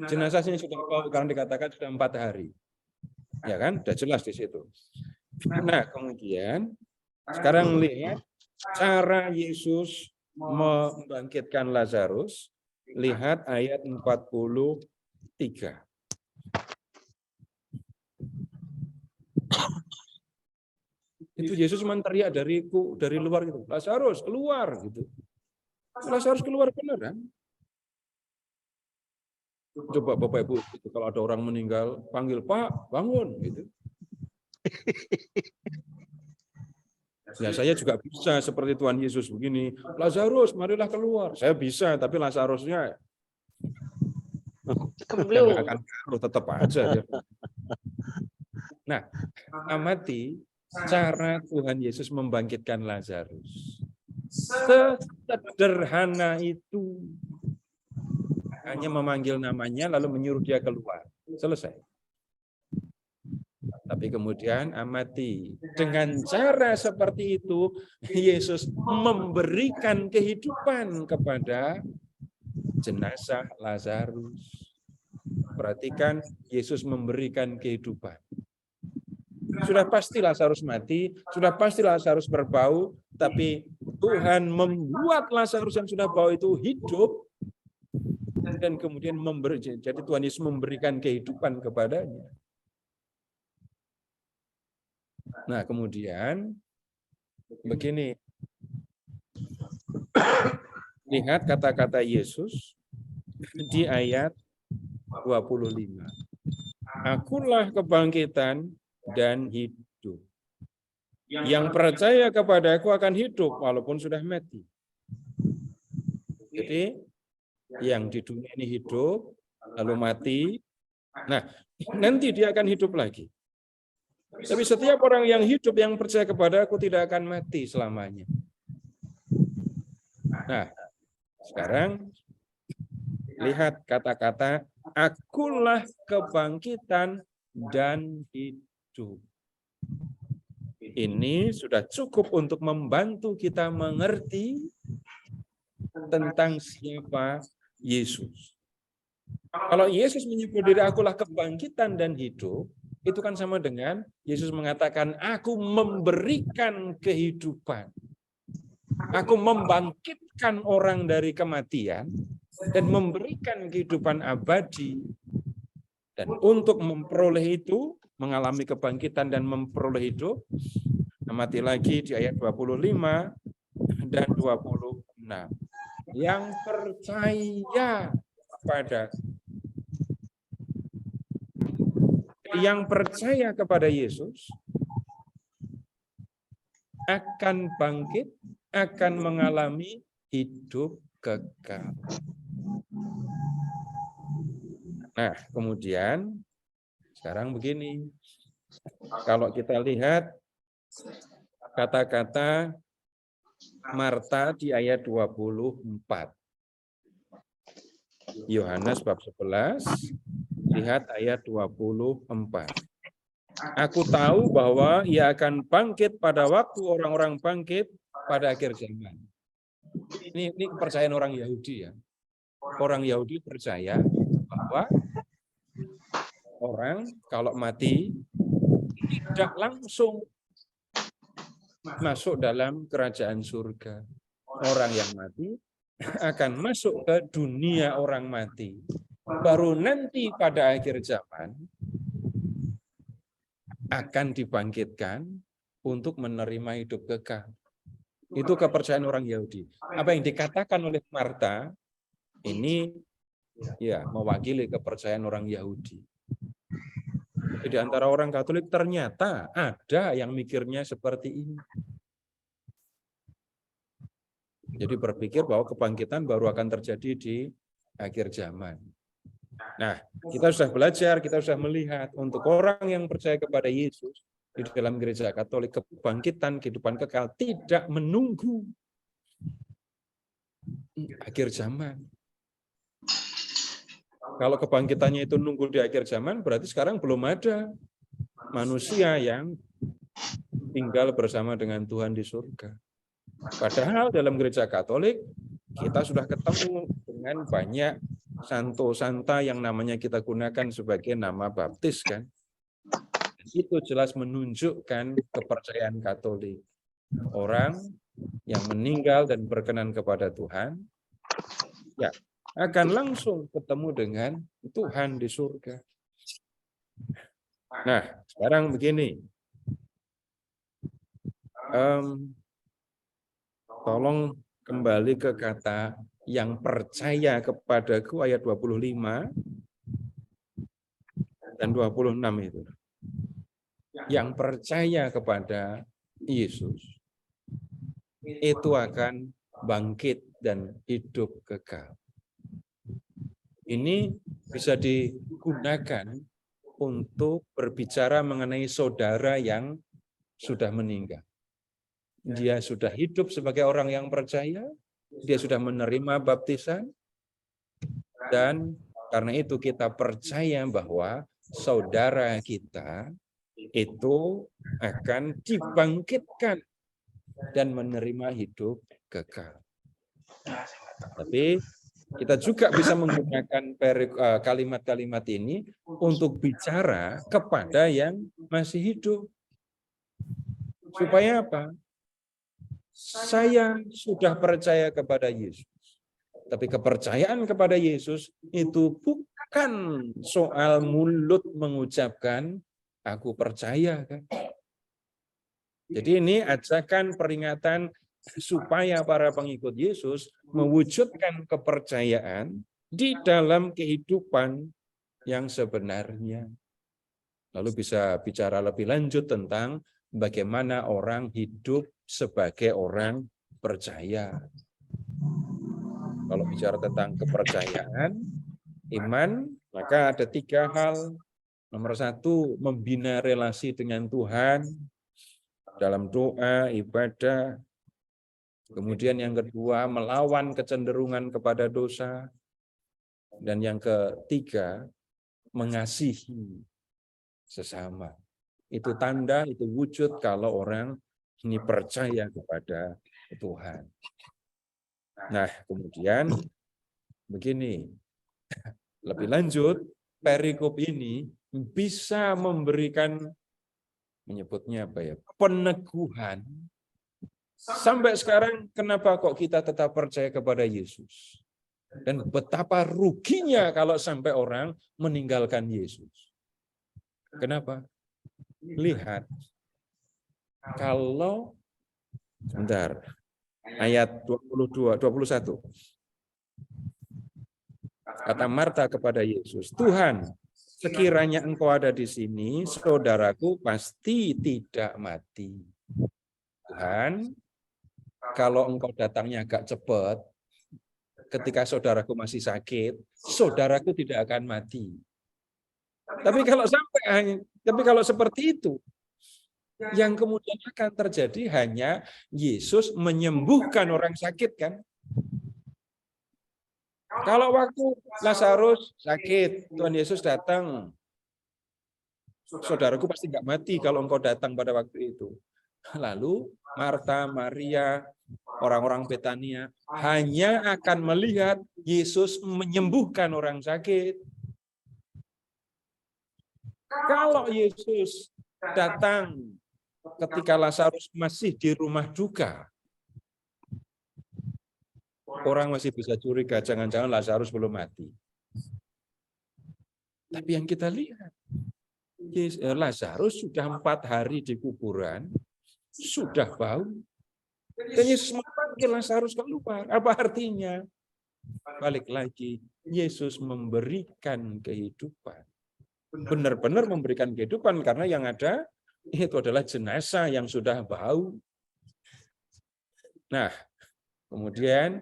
jenazahnya sudah bau karena dikatakan sudah 4 hari. Ya kan? Sudah jelas di situ. Nah, kemudian sekarang lihat cara Yesus membangkitkan Lazarus. Lihat ayat 43. Itu Yesus menteriak dari luar gitu. Lazarus keluar gitu. Lazarus keluar beneran. Coba Bapak Ibu, kalau ada orang meninggal, panggil Pak, bangun gitu. Ya, saya juga bisa seperti Tuhan Yesus begini. Lazarus, marilah keluar. Saya bisa, tapi Lazarusnya Kemblung. akan tetap aja. Nah, amati cara Tuhan Yesus membangkitkan Lazarus. Sederhana itu. Hanya memanggil namanya, lalu menyuruh dia keluar. Selesai. Tapi kemudian amati, dengan cara seperti itu, Yesus memberikan kehidupan kepada jenazah Lazarus. Perhatikan, Yesus memberikan kehidupan. Sudah pasti Lazarus mati, sudah pasti Lazarus berbau, tapi Tuhan membuat Lazarus yang sudah bau itu hidup, dan kemudian jadi Tuhan Yesus memberikan kehidupan kepadanya. Nah, kemudian begini. Lihat kata-kata Yesus di ayat 25. Akulah kebangkitan dan hidup. Yang percaya kepada-Aku akan hidup walaupun sudah mati. Jadi yang di dunia ini hidup, lalu mati. Nah, nanti dia akan hidup lagi. Tapi setiap orang yang hidup, yang percaya kepada-Aku tidak akan mati selamanya. Nah, sekarang lihat kata-kata, akulah kebangkitan dan hidup. Ini sudah cukup untuk membantu kita mengerti tentang siapa Yesus. Kalau Yesus menyebut diri akulah kebangkitan dan hidup, itu kan sama dengan Yesus mengatakan, aku memberikan kehidupan. Aku membangkitkan orang dari kematian dan memberikan kehidupan abadi. Dan untuk memperoleh itu, mengalami kebangkitan dan memperoleh hidup, amati lagi di ayat 25 dan 26. Yang percaya kepada Yesus akan bangkit, akan mengalami hidup kekal. Nah, kemudian sekarang begini. Kalau kita lihat kata-kata Marta di ayat 24. Yohanes bab 11, lihat ayat 24. Aku tahu bahwa ia akan bangkit pada waktu orang-orang bangkit pada akhir zaman. Ini kepercayaan orang Yahudi ya. Orang Yahudi percaya bahwa orang kalau mati tidak langsung masuk dalam kerajaan surga. Orang yang mati akan masuk ke dunia orang mati. Baru nanti pada akhir zaman akan dibangkitkan untuk menerima hidup kekal. Itu kepercayaan orang Yahudi. Apa yang dikatakan oleh Marta ini ya mewakili kepercayaan orang Yahudi. Di antara orang Katolik ternyata ada yang mikirnya seperti ini. Jadi berpikir bahwa kebangkitan baru akan terjadi di akhir zaman. Nah, kita sudah belajar, kita sudah melihat untuk orang yang percaya kepada Yesus, di dalam gereja Katolik, kebangkitan, kehidupan kekal tidak menunggu akhir zaman. Kalau kebangkitannya itu nunggu di akhir zaman, berarti sekarang belum ada manusia yang tinggal bersama dengan Tuhan di surga. Padahal dalam gereja Katolik, kita sudah ketemu dengan banyak santo santa yang namanya kita gunakan sebagai nama baptis, kan? Itu jelas menunjukkan kepercayaan Katolik. Orang yang meninggal dan berkenan kepada Tuhan, ya akan langsung ketemu dengan Tuhan di surga. Nah, sekarang begini. Tolong kembali ke kata yang percaya kepadaku ayat 25 dan 26 itu. Yang percaya kepada Yesus itu akan bangkit dan hidup kekal. Ini bisa digunakan untuk berbicara mengenai saudara yang sudah meninggal. Dia sudah hidup sebagai orang yang percaya, dia sudah menerima baptisan, dan karena itu kita percaya bahwa saudara kita itu akan dibangkitkan dan menerima hidup kekal. Tapi kita juga bisa menggunakan kalimat-kalimat ini untuk bicara kepada yang masih hidup. Supaya apa? Saya sudah percaya kepada Yesus. Tapi kepercayaan kepada Yesus itu bukan soal mulut mengucapkan aku percaya, kan? Jadi ini ajakan peringatan supaya para pengikut Yesus mewujudkan kepercayaan di dalam kehidupan yang sebenarnya. Lalu bisa bicara lebih lanjut tentang bagaimana orang hidup sebagai orang percaya. Kalau bicara tentang kepercayaan, iman, maka ada 3 hal. Nomor 1, membina relasi dengan Tuhan dalam doa, ibadah. Kemudian yang kedua, melawan kecenderungan kepada dosa. Dan yang ketiga, mengasihi sesama. Itu tanda, itu wujud kalau orang ini percaya kepada Tuhan. Nah, kemudian begini, lebih lanjut, perikop ini bisa memberikan, menyebutnya apa ya, peneguhan. Sampai sekarang, kenapa kok kita tetap percaya kepada Yesus? Dan betapa ruginya kalau sampai orang meninggalkan Yesus. Kenapa? Lihat, kalau, sebentar, ayat 21. Kata Marta kepada Yesus, Tuhan, sekiranya engkau ada di sini, saudaraku pasti tidak mati. Tuhan, kalau engkau datangnya agak cepat, ketika saudaraku masih sakit, saudaraku tidak akan mati. Tapi kalau seperti itu, yang kemudian akan terjadi hanya Yesus menyembuhkan orang sakit, kan? Kalau waktu Lazarus sakit, Tuhan Yesus datang, saudaraku pasti nggak mati kalau engkau datang pada waktu itu. Lalu Marta, Maria, orang-orang Betania hanya akan melihat Yesus menyembuhkan orang sakit. Kalau Yesus datang ketika Lazarus masih di rumah duka, orang masih bisa curiga, jangan-jangan Lazarus belum mati. Tapi yang kita lihat, Lazarus sudah 4 hari di kuburan, sudah bau. Dan Yesus memanggil Lazarus keluar. Apa artinya? Balik lagi, Yesus memberikan kehidupan. Benar-benar memberikan kehidupan, karena yang ada itu adalah jenazah yang sudah bau. Nah, kemudian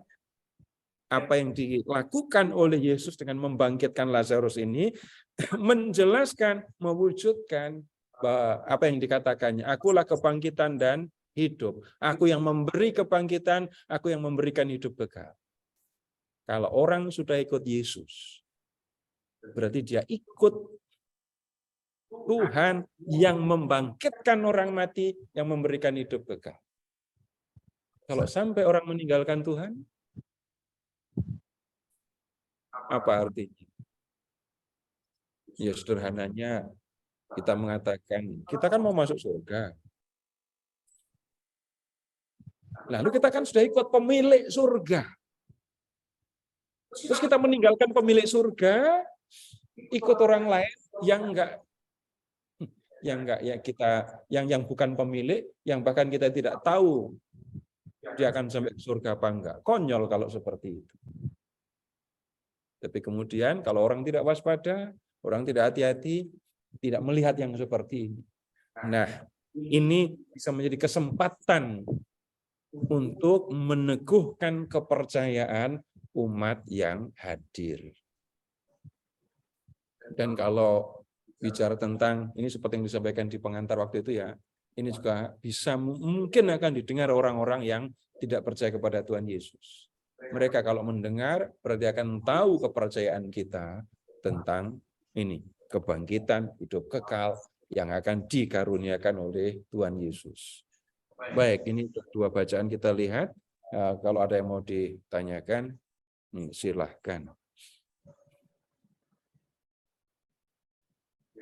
apa yang dilakukan oleh Yesus dengan membangkitkan Lazarus ini menjelaskan, mewujudkan apa yang dikatakannya, akulah kebangkitan dan hidup. Aku yang memberi kebangkitan, aku yang memberikan hidup kekal. Kalau orang sudah ikut Yesus, berarti dia ikut Tuhan yang membangkitkan orang mati, yang memberikan hidup kekal. Kalau sampai orang meninggalkan Tuhan, apa artinya? Ya sederhananya, kita mengatakan, kita kan mau masuk surga. Lalu kita kan sudah ikut pemilik surga. Terus kita meninggalkan pemilik surga, ikut orang lain yang enggak ya kita yang bukan pemilik, yang bahkan kita tidak tahu dia akan sampai ke surga apa enggak. Konyol kalau seperti itu. Tapi kemudian kalau orang tidak waspada, orang tidak hati-hati, tidak melihat yang seperti ini. Nah, ini bisa menjadi kesempatan untuk meneguhkan kepercayaan umat yang hadir. Dan kalau bicara tentang, ini seperti yang disampaikan di pengantar waktu itu ya, ini juga bisa mungkin akan didengar orang-orang yang tidak percaya kepada Tuhan Yesus. Mereka kalau mendengar, berarti akan tahu kepercayaan kita tentang ini, kebangkitan, hidup kekal, yang akan dikaruniakan oleh Tuhan Yesus. Baik, ini dua bacaan kita lihat. Kalau ada yang mau ditanyakan, silahkan.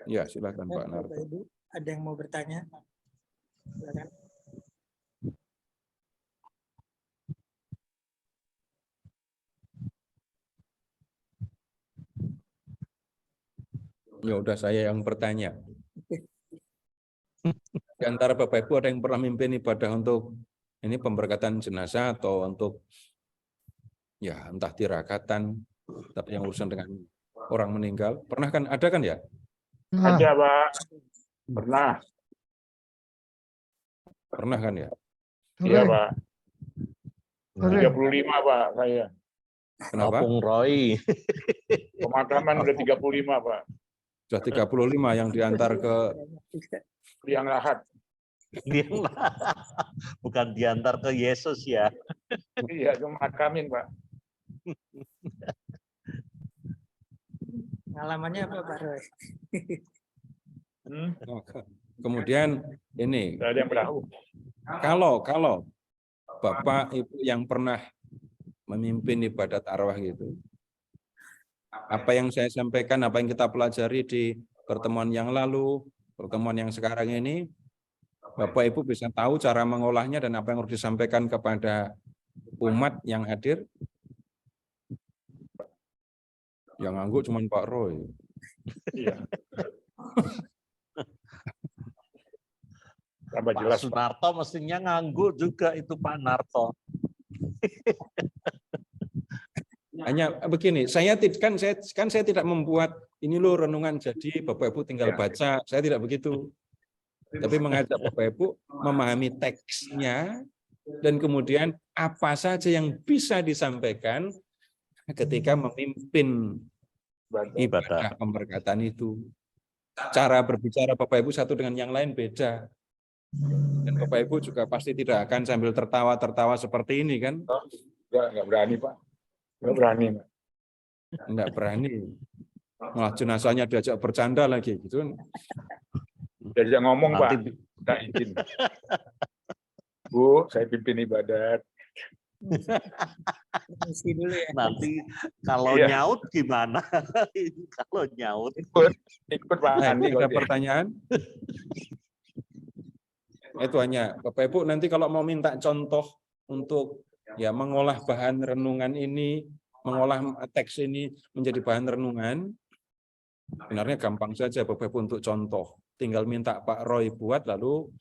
Ya, silahkan Pak Narto. Bapak Ibu, ada yang mau bertanya? Silakan. Ya udah saya yang bertanya. Di antara Bapak Ibu ada yang pernah mimpin ibadah untuk ini pemberkatan jenazah atau untuk ya entah tirakatan, tapi yang urusan dengan orang meninggal. Pernah kan? Ada kan ya? Ada, Pak. Pernah. Pernah kan ya? Iya, Pak. 35, Pak, saya. Kenapa? Bung Roy. Pemakaman udah 35, Pak. Sudah 35 yang diantar ke Liang Lahat. Bukan diantar ke Yesus ya. Iya, makamin, Pak. Pengalamannya apa Pak Roy? kemudian ini Nggak ada yang berlaku. kalau Bapak Ibu yang pernah memimpin ibadat arwah gitu, apa yang saya sampaikan, apa yang kita pelajari di pertemuan yang lalu, pertemuan yang sekarang ini, Bapak Ibu bisa tahu cara mengolahnya dan apa yang harus disampaikan kepada umat yang hadir. Yang ngangguk cuma Pak Roy. Iya. Tambah Pak jelas, Pak. Sunarto mestinya ngangguk juga itu Pak Narto. Hanya begini, saya tidak membuat ini loh renungan jadi Bapak Ibu tinggal baca, saya tidak begitu. Tapi mengajak Bapak Ibu memahami teksnya dan kemudian apa saja yang bisa disampaikan ketika memimpin ibadah pemberkatan itu. Cara berbicara Bapak Ibu satu dengan yang lain beda. Dan Bapak Ibu juga pasti tidak akan sambil tertawa-tertawa seperti ini kan? Nggak berani, Pak. Nggak berani, Pak. Nggak berani. Malah jenazahnya diajak bercanda lagi gitu kan. Diajak ngomong, Nanti, Pak. Nggak izin. Bu, saya pimpin ibadat. Mesti dulu ya. nanti kalau Iya. nyaut gimana? Kalau nyaut. Ikut Pak Andi. Ada pertanyaan? Itu hanya Bapak Ibu nanti kalau mau minta contoh untuk ya mengolah bahan renungan ini, mengolah teks ini menjadi bahan renungan, sebenarnya gampang saja Bapak Ibu untuk contoh. Tinggal minta Pak Roy buat lalu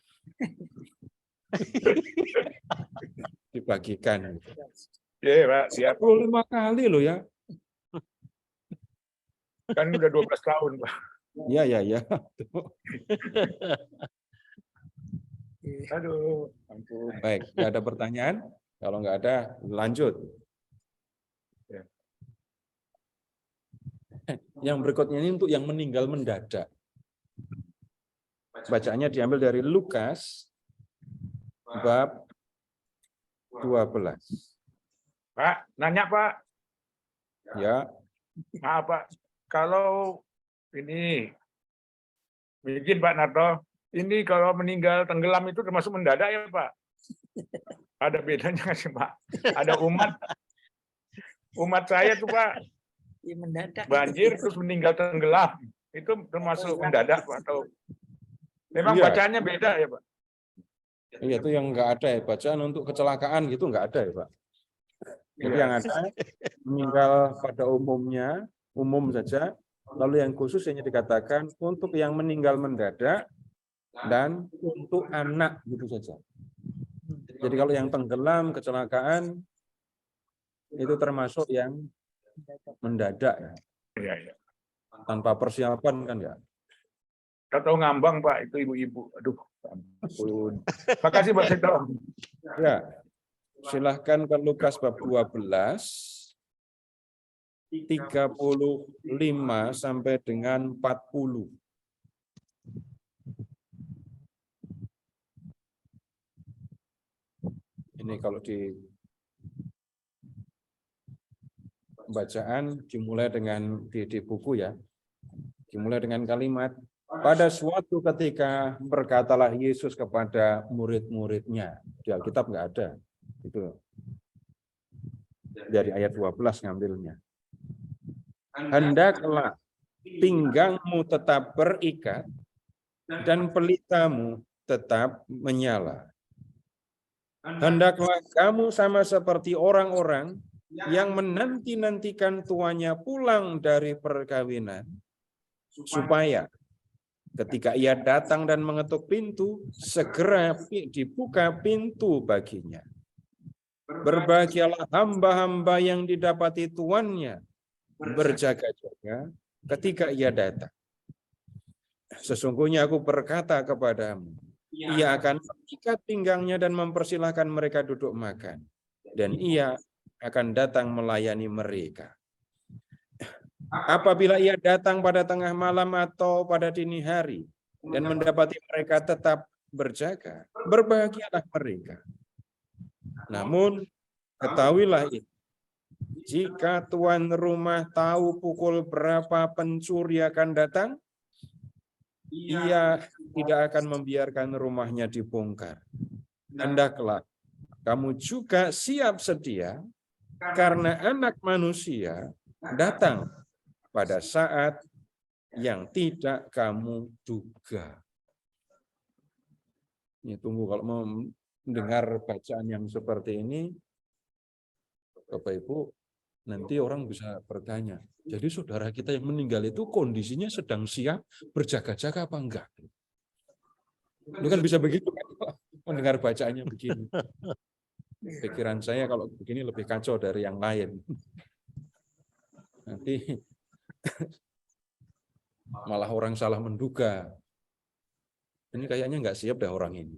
dibagikan. Iya, Pak. Siap. 25 kali loh ya. Kan udah 12 tahun, Pak. Iya. Aduh, ampun. Baik, nggak ada pertanyaan? Kalau nggak ada, lanjut. Ya. Yang berikutnya ini untuk yang meninggal mendadak. Bacaannya diambil dari Lukas bab 12. Pak, nanya Pak. Ya, Maaf Pak, kalau ini bikin Pak Narto, ini kalau meninggal tenggelam itu termasuk mendadak ya Pak? Ada bedanya nggak sih Pak? Ada umat saya tuh Pak Ya, mendadak. banjir terus meninggal tenggelam, itu termasuk mendadak Pak atau memang Iya. bacaannya beda ya Pak? iya itu yang enggak ada ya, bacaan untuk kecelakaan gitu enggak ada ya, Pak. Jadi Iya. yang ada meninggal pada umumnya, umum saja. Lalu yang khusus yang dikatakan untuk yang meninggal mendadak dan untuk anak gitu saja. Jadi kalau yang tenggelam, kecelakaan itu termasuk yang mendadak ya. Iya, iya. Tanpa persiapan kan ya. Atau ngambang Pak, itu ibu-ibu. Aduh, ampun. Makasih Pak Seto. Ya. Silahkan ke Lukas bab 12 35 sampai dengan 40. Ini kalau di bacaan dimulai dengan di buku ya. Dimulai dengan kalimat, pada suatu ketika berkatalah Yesus kepada murid-muridnya. Di Alkitab nggak ada. Itu dari ayat 12 ngambilnya. Hendaklah pinggangmu tetap berikat dan pelitamu tetap menyala. Hendaklah kamu sama seperti orang-orang yang menanti-nantikan tuannya pulang dari perkawinan, supaya ketika ia datang dan mengetuk pintu, segera dibuka pintu baginya. Berbahagialah hamba-hamba yang didapati tuannya berjaga-jaga ketika ia datang. Sesungguhnya aku berkata kepadamu, ia akan mengikat pinggangnya dan mempersilahkan mereka duduk makan. Dan ia akan datang melayani mereka. Apabila ia datang pada tengah malam atau pada dini hari dan mendapati mereka tetap berjaga, berbahagialah mereka. Namun, ketahuilah ini, jika tuan rumah tahu pukul berapa pencuri akan datang, ia tidak akan membiarkan rumahnya dibongkar. Hendaklah kamu juga siap sedia, karena Anak Manusia datang pada saat yang tidak kamu duga. Ini tunggu kalau mau mendengar bacaan yang seperti ini, Bapak Ibu, nanti orang bisa bertanya, jadi saudara kita yang meninggal itu kondisinya sedang siap berjaga-jaga apa enggak? Lu kan bisa begitu kan, mendengar bacaannya begini. Pikiran saya kalau begini lebih kacau dari yang lain. Nanti malah orang salah menduga. Ini kayaknya nggak siap dah orang ini.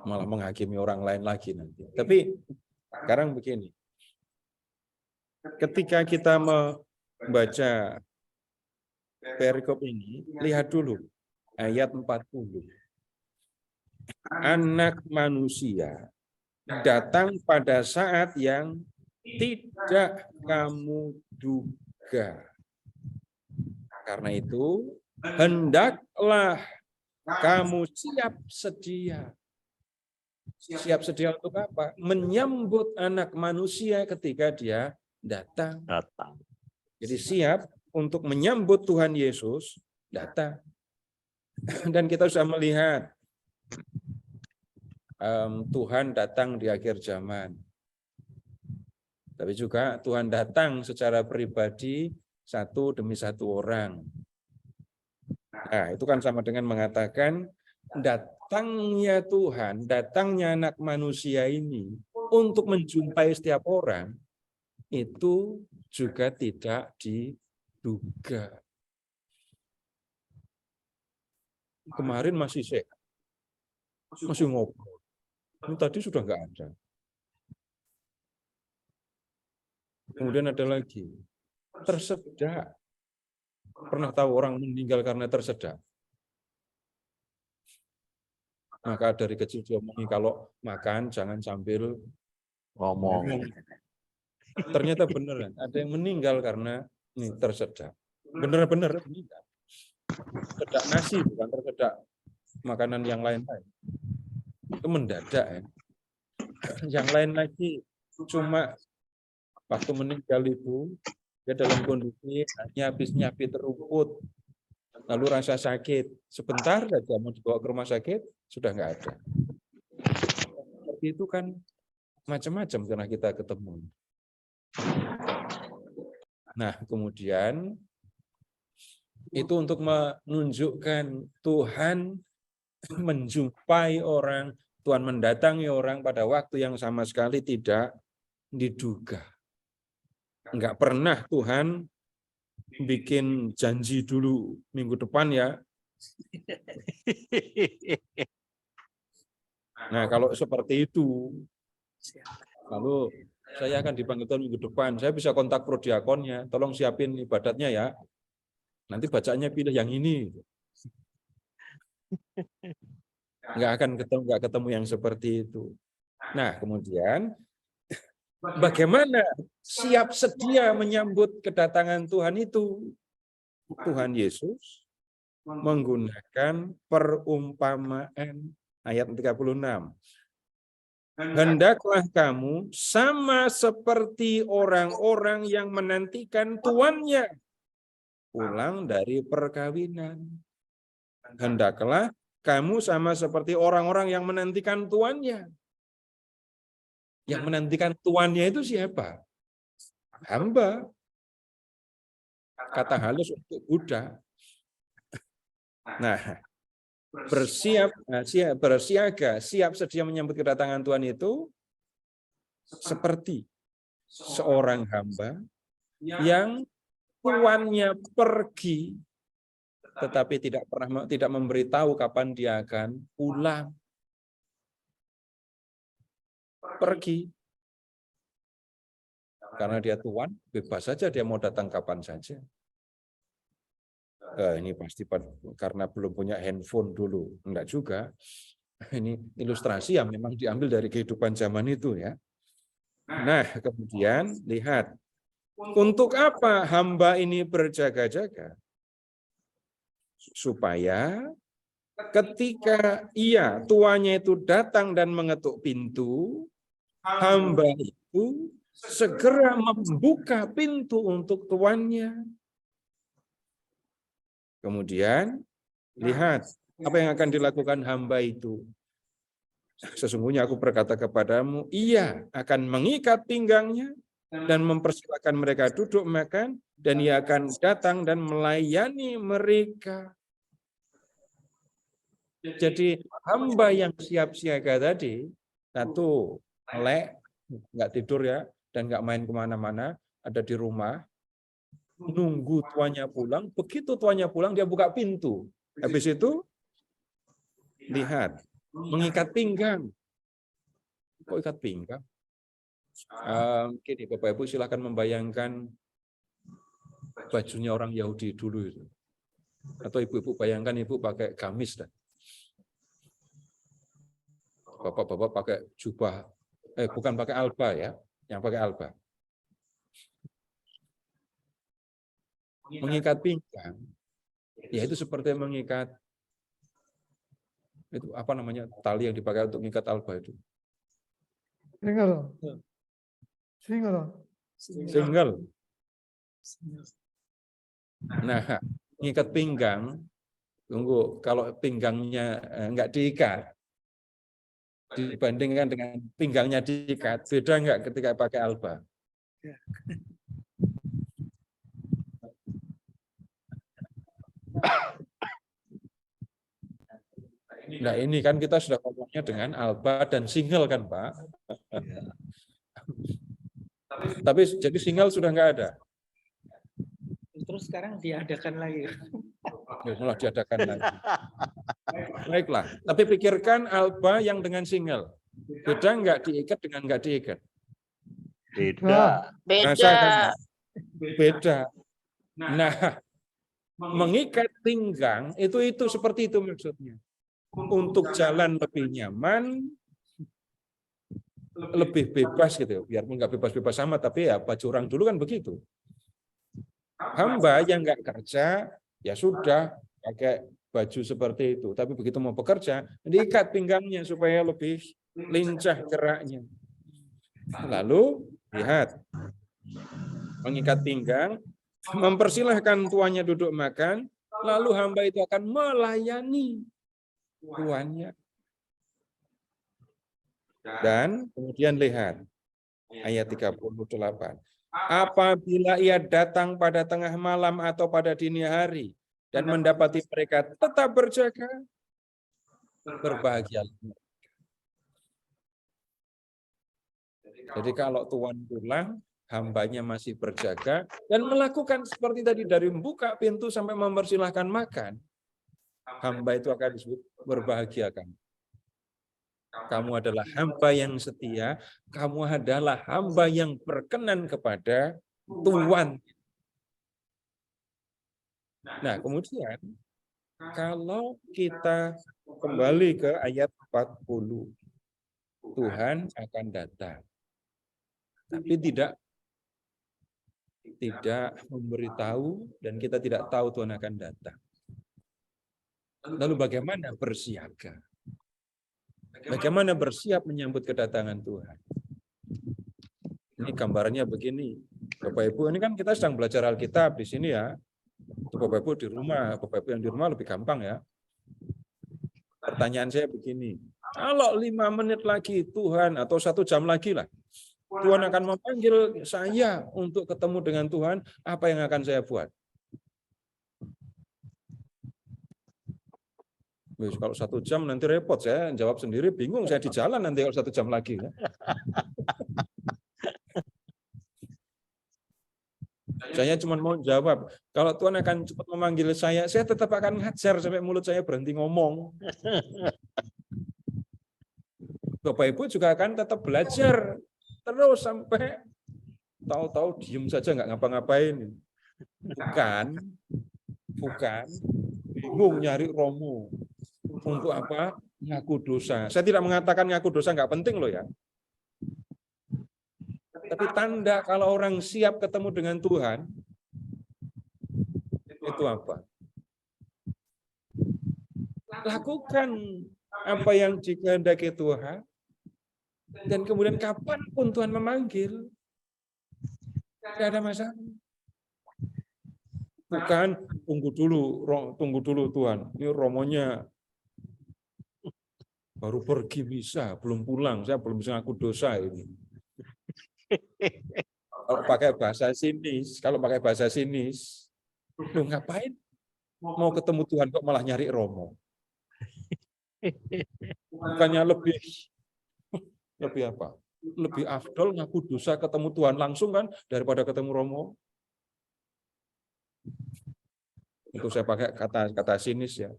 Malah menghakimi orang lain lagi nanti. Tapi sekarang begini. Ketika kita membaca perikop ini, lihat dulu ayat 40. Anak Manusia datang pada saat yang tidak kamu duga. Karena itu, hendaklah kamu siap sedia. Siap sedia untuk apa? Menyambut Anak Manusia ketika dia datang. Jadi siap untuk menyambut Tuhan Yesus datang. Dan kita sudah melihat Tuhan datang di akhir zaman. Tapi juga Tuhan datang secara pribadi satu demi satu orang. Nah, itu kan sama dengan mengatakan datangnya Tuhan, datangnya Anak Manusia ini untuk menjumpai setiap orang itu juga tidak diduga. Kemarin masih sehat, masih ngobrol. Ini tadi sudah nggak ada. Kemudian ada lagi, tersedak. Pernah tahu orang meninggal karena tersedak? Maka dari kecil diomongi kalau makan jangan sambil Ngomong. Ternyata beneran ada yang meninggal karena ini tersedak. Bener-bener meninggal. Tersedak nasi bukan tersedak makanan yang lain-lain. Itu mendadak ya. Yang lain lagi cuma waktu meninggal itu dia dalam kondisi hanya habis nyapit rumput lalu rasa sakit sebentar saja mau dibawa ke rumah sakit sudah nggak ada. Seperti itu kan macam-macam karena kita ketemu. Nah kemudian itu untuk menunjukkan Tuhan menjumpai orang, Tuhan mendatangi orang pada waktu yang sama sekali tidak diduga. Enggak pernah Tuhan bikin janji dulu minggu depan ya. Nah kalau seperti itu, lalu saya akan dipanggil Tuhan minggu depan, saya bisa kontak prodiakonnya, tolong siapin ibadatnya ya. Nanti bacaannya pilih yang ini. Enggak ketemu yang seperti itu. Nah kemudian bagaimana siap sedia menyambut kedatangan Tuhan itu? Tuhan Yesus menggunakan perumpamaan ayat 36. Hendaklah kamu sama seperti orang-orang yang menantikan tuannya pulang dari perkawinan. Hendaklah kamu sama seperti orang-orang yang menantikan tuannya. Yang menantikan tuannya itu siapa? Hamba. Kata halus untuk budak. Nah, bersiaga, siap sedia menyambut kedatangan Tuhan itu seperti seorang hamba yang tuannya pergi tetapi tidak memberitahu kapan dia akan pulang. Pergi. Karena dia tuan, bebas saja dia mau datang kapan saja. Ini pasti karena belum punya handphone dulu. Enggak juga. Ini ilustrasi yang memang diambil dari kehidupan zaman itu ya. Nah, kemudian lihat. Untuk apa hamba ini berjaga-jaga? Supaya ketika tuannya itu datang dan mengetuk pintu, hamba itu segera membuka pintu untuk tuannya. Kemudian lihat apa yang akan dilakukan hamba itu. Sesungguhnya aku berkata kepadamu, ia akan mengikat pinggangnya dan mempersilakan mereka duduk makan, dan ia akan datang dan melayani mereka. Jadi hamba yang siap siaga tadi, satu, melek, nggak tidur ya, dan nggak main kemana-mana, ada di rumah, nunggu tuannya pulang. Begitu tuannya pulang, dia buka pintu. Habis itu, lihat, mengikat pinggang. Kok ikat pinggang? Gini, Bapak Ibu silakan membayangkan bajunya orang Yahudi dulu itu. Atau ibu-ibu bayangkan ibu pakai gamis dan bapak-bapak pakai jubah, bukan pakai alba ya, yang pakai alba. Mengikat pinggang, ya itu seperti mengikat itu apa namanya tali yang dipakai untuk mengikat alba itu. Single. Nah, mengikat pinggang, tunggu kalau pinggangnya enggak diikat, dibandingkan dengan pinggangnya diikat, beda enggak ketika pakai alba? Nah ini kan kita sudah ngomongnya dengan alba dan single kan Pak. Tapi jadi single sudah nggak ada. Terus sekarang diadakan lagi. Ya, malah diadakan lagi. Baiklah. Tapi pikirkan alba yang dengan single. Beda nggak diikat dengan nggak diikat? Beda. Beda. Beda. Nah, mengikat pinggang itu seperti itu maksudnya. untuk jalan lebih nyaman, lebih bebas gitu. Biarpun nggak bebas-bebas sama, tapi ya baju orang dulu kan begitu. Hamba yang nggak kerja, ya sudah pakai baju seperti itu. Tapi begitu mau bekerja, diikat pinggangnya supaya lebih lincah geraknya. Lalu lihat, mengikat pinggang, mempersilahkan tuannya duduk makan, lalu hamba itu akan melayani tuannya. Dan kemudian lihat ayat 38. Apabila ia datang pada tengah malam atau pada dini hari dan mendapati mereka tetap berjaga, berbahagia. Jadi kalau tuan pulang, hambanya masih berjaga dan melakukan seperti tadi dari membuka pintu sampai mempersilahkan makan, hamba itu akan disebut berbahagiakan. Kamu adalah hamba yang setia, kamu adalah hamba yang berkenan kepada Tuhan. Nah, kemudian kalau kita kembali ke ayat 40, Tuhan akan datang. Tapi tidak memberitahu dan kita tidak tahu Tuhan akan datang. Lalu bagaimana bersiaga? Bagaimana bersiap menyambut kedatangan Tuhan? Ini gambarnya begini. Bapak Ibu, ini kan kita sedang belajar Alkitab di sini ya. Bapak Ibu di rumah, Bapak Ibu yang di rumah lebih gampang ya. Pertanyaan saya begini. Kalau 5 menit lagi Tuhan atau 1 jam lagi lah, Tuhan akan memanggil saya untuk ketemu dengan Tuhan, apa yang akan saya buat? Kalau 1 jam nanti repot, saya jawab sendiri, bingung saya di jalan nanti kalau 1 jam lagi. Saya cuma mau jawab, kalau Tuhan akan cepat memanggil saya tetap akan ngajar sampai mulut saya berhenti ngomong. Bapak Ibu juga akan tetap belajar terus sampai tahu-tahu diem saja nggak ngapa-ngapain. Bukan, bingung nyari romo. Untuk apa? Ngaku dosa. Saya tidak mengatakan ngaku dosa nggak penting loh ya. Tapi tanda kalau orang siap ketemu dengan Tuhan, itu apa? Lakukan apa yang dikehendaki Tuhan, dan kemudian kapanpun Tuhan memanggil, tidak ada masalah. Bukan tunggu dulu Tuhan. Ini romonya baru pergi bisa, belum pulang, saya belum bisa ngaku dosa ini. Kalau pakai bahasa sinis, lu ngapain mau ketemu Tuhan kok malah nyari romo? Bukannya lebih apa? Lebih afdol ngaku dosa ketemu Tuhan langsung kan daripada ketemu romo? Itu saya pakai kata sinis ya.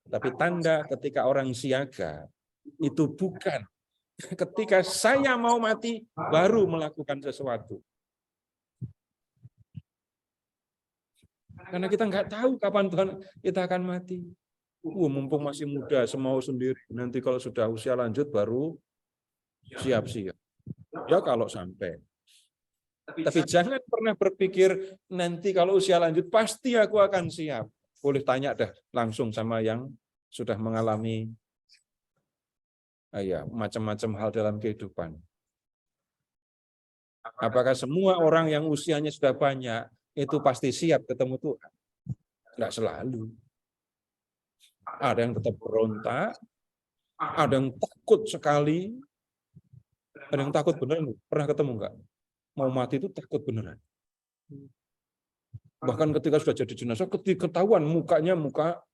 Tapi tanda ketika orang siaga itu bukan ketika saya mau mati baru melakukan sesuatu. Karena kita nggak tahu kapan Tuhan kita akan mati. Mumpung masih muda, semau sendiri. Nanti kalau sudah usia lanjut baru siap-siap. Ya kalau sampai. Tapi jangan pernah berpikir nanti kalau usia lanjut pasti aku akan siap. Boleh tanya dah langsung sama yang sudah mengalami macam-macam hal dalam kehidupan. Apakah semua orang yang usianya sudah banyak itu pasti siap ketemu Tuhan? Tidak selalu. Ada yang tetap berontak, ada yang takut sekali, ada yang takut beneran. Pernah ketemu enggak? Mau mati itu takut beneran. Bahkan ketika sudah jadi jenazah, ketika ketahuan mukanya muka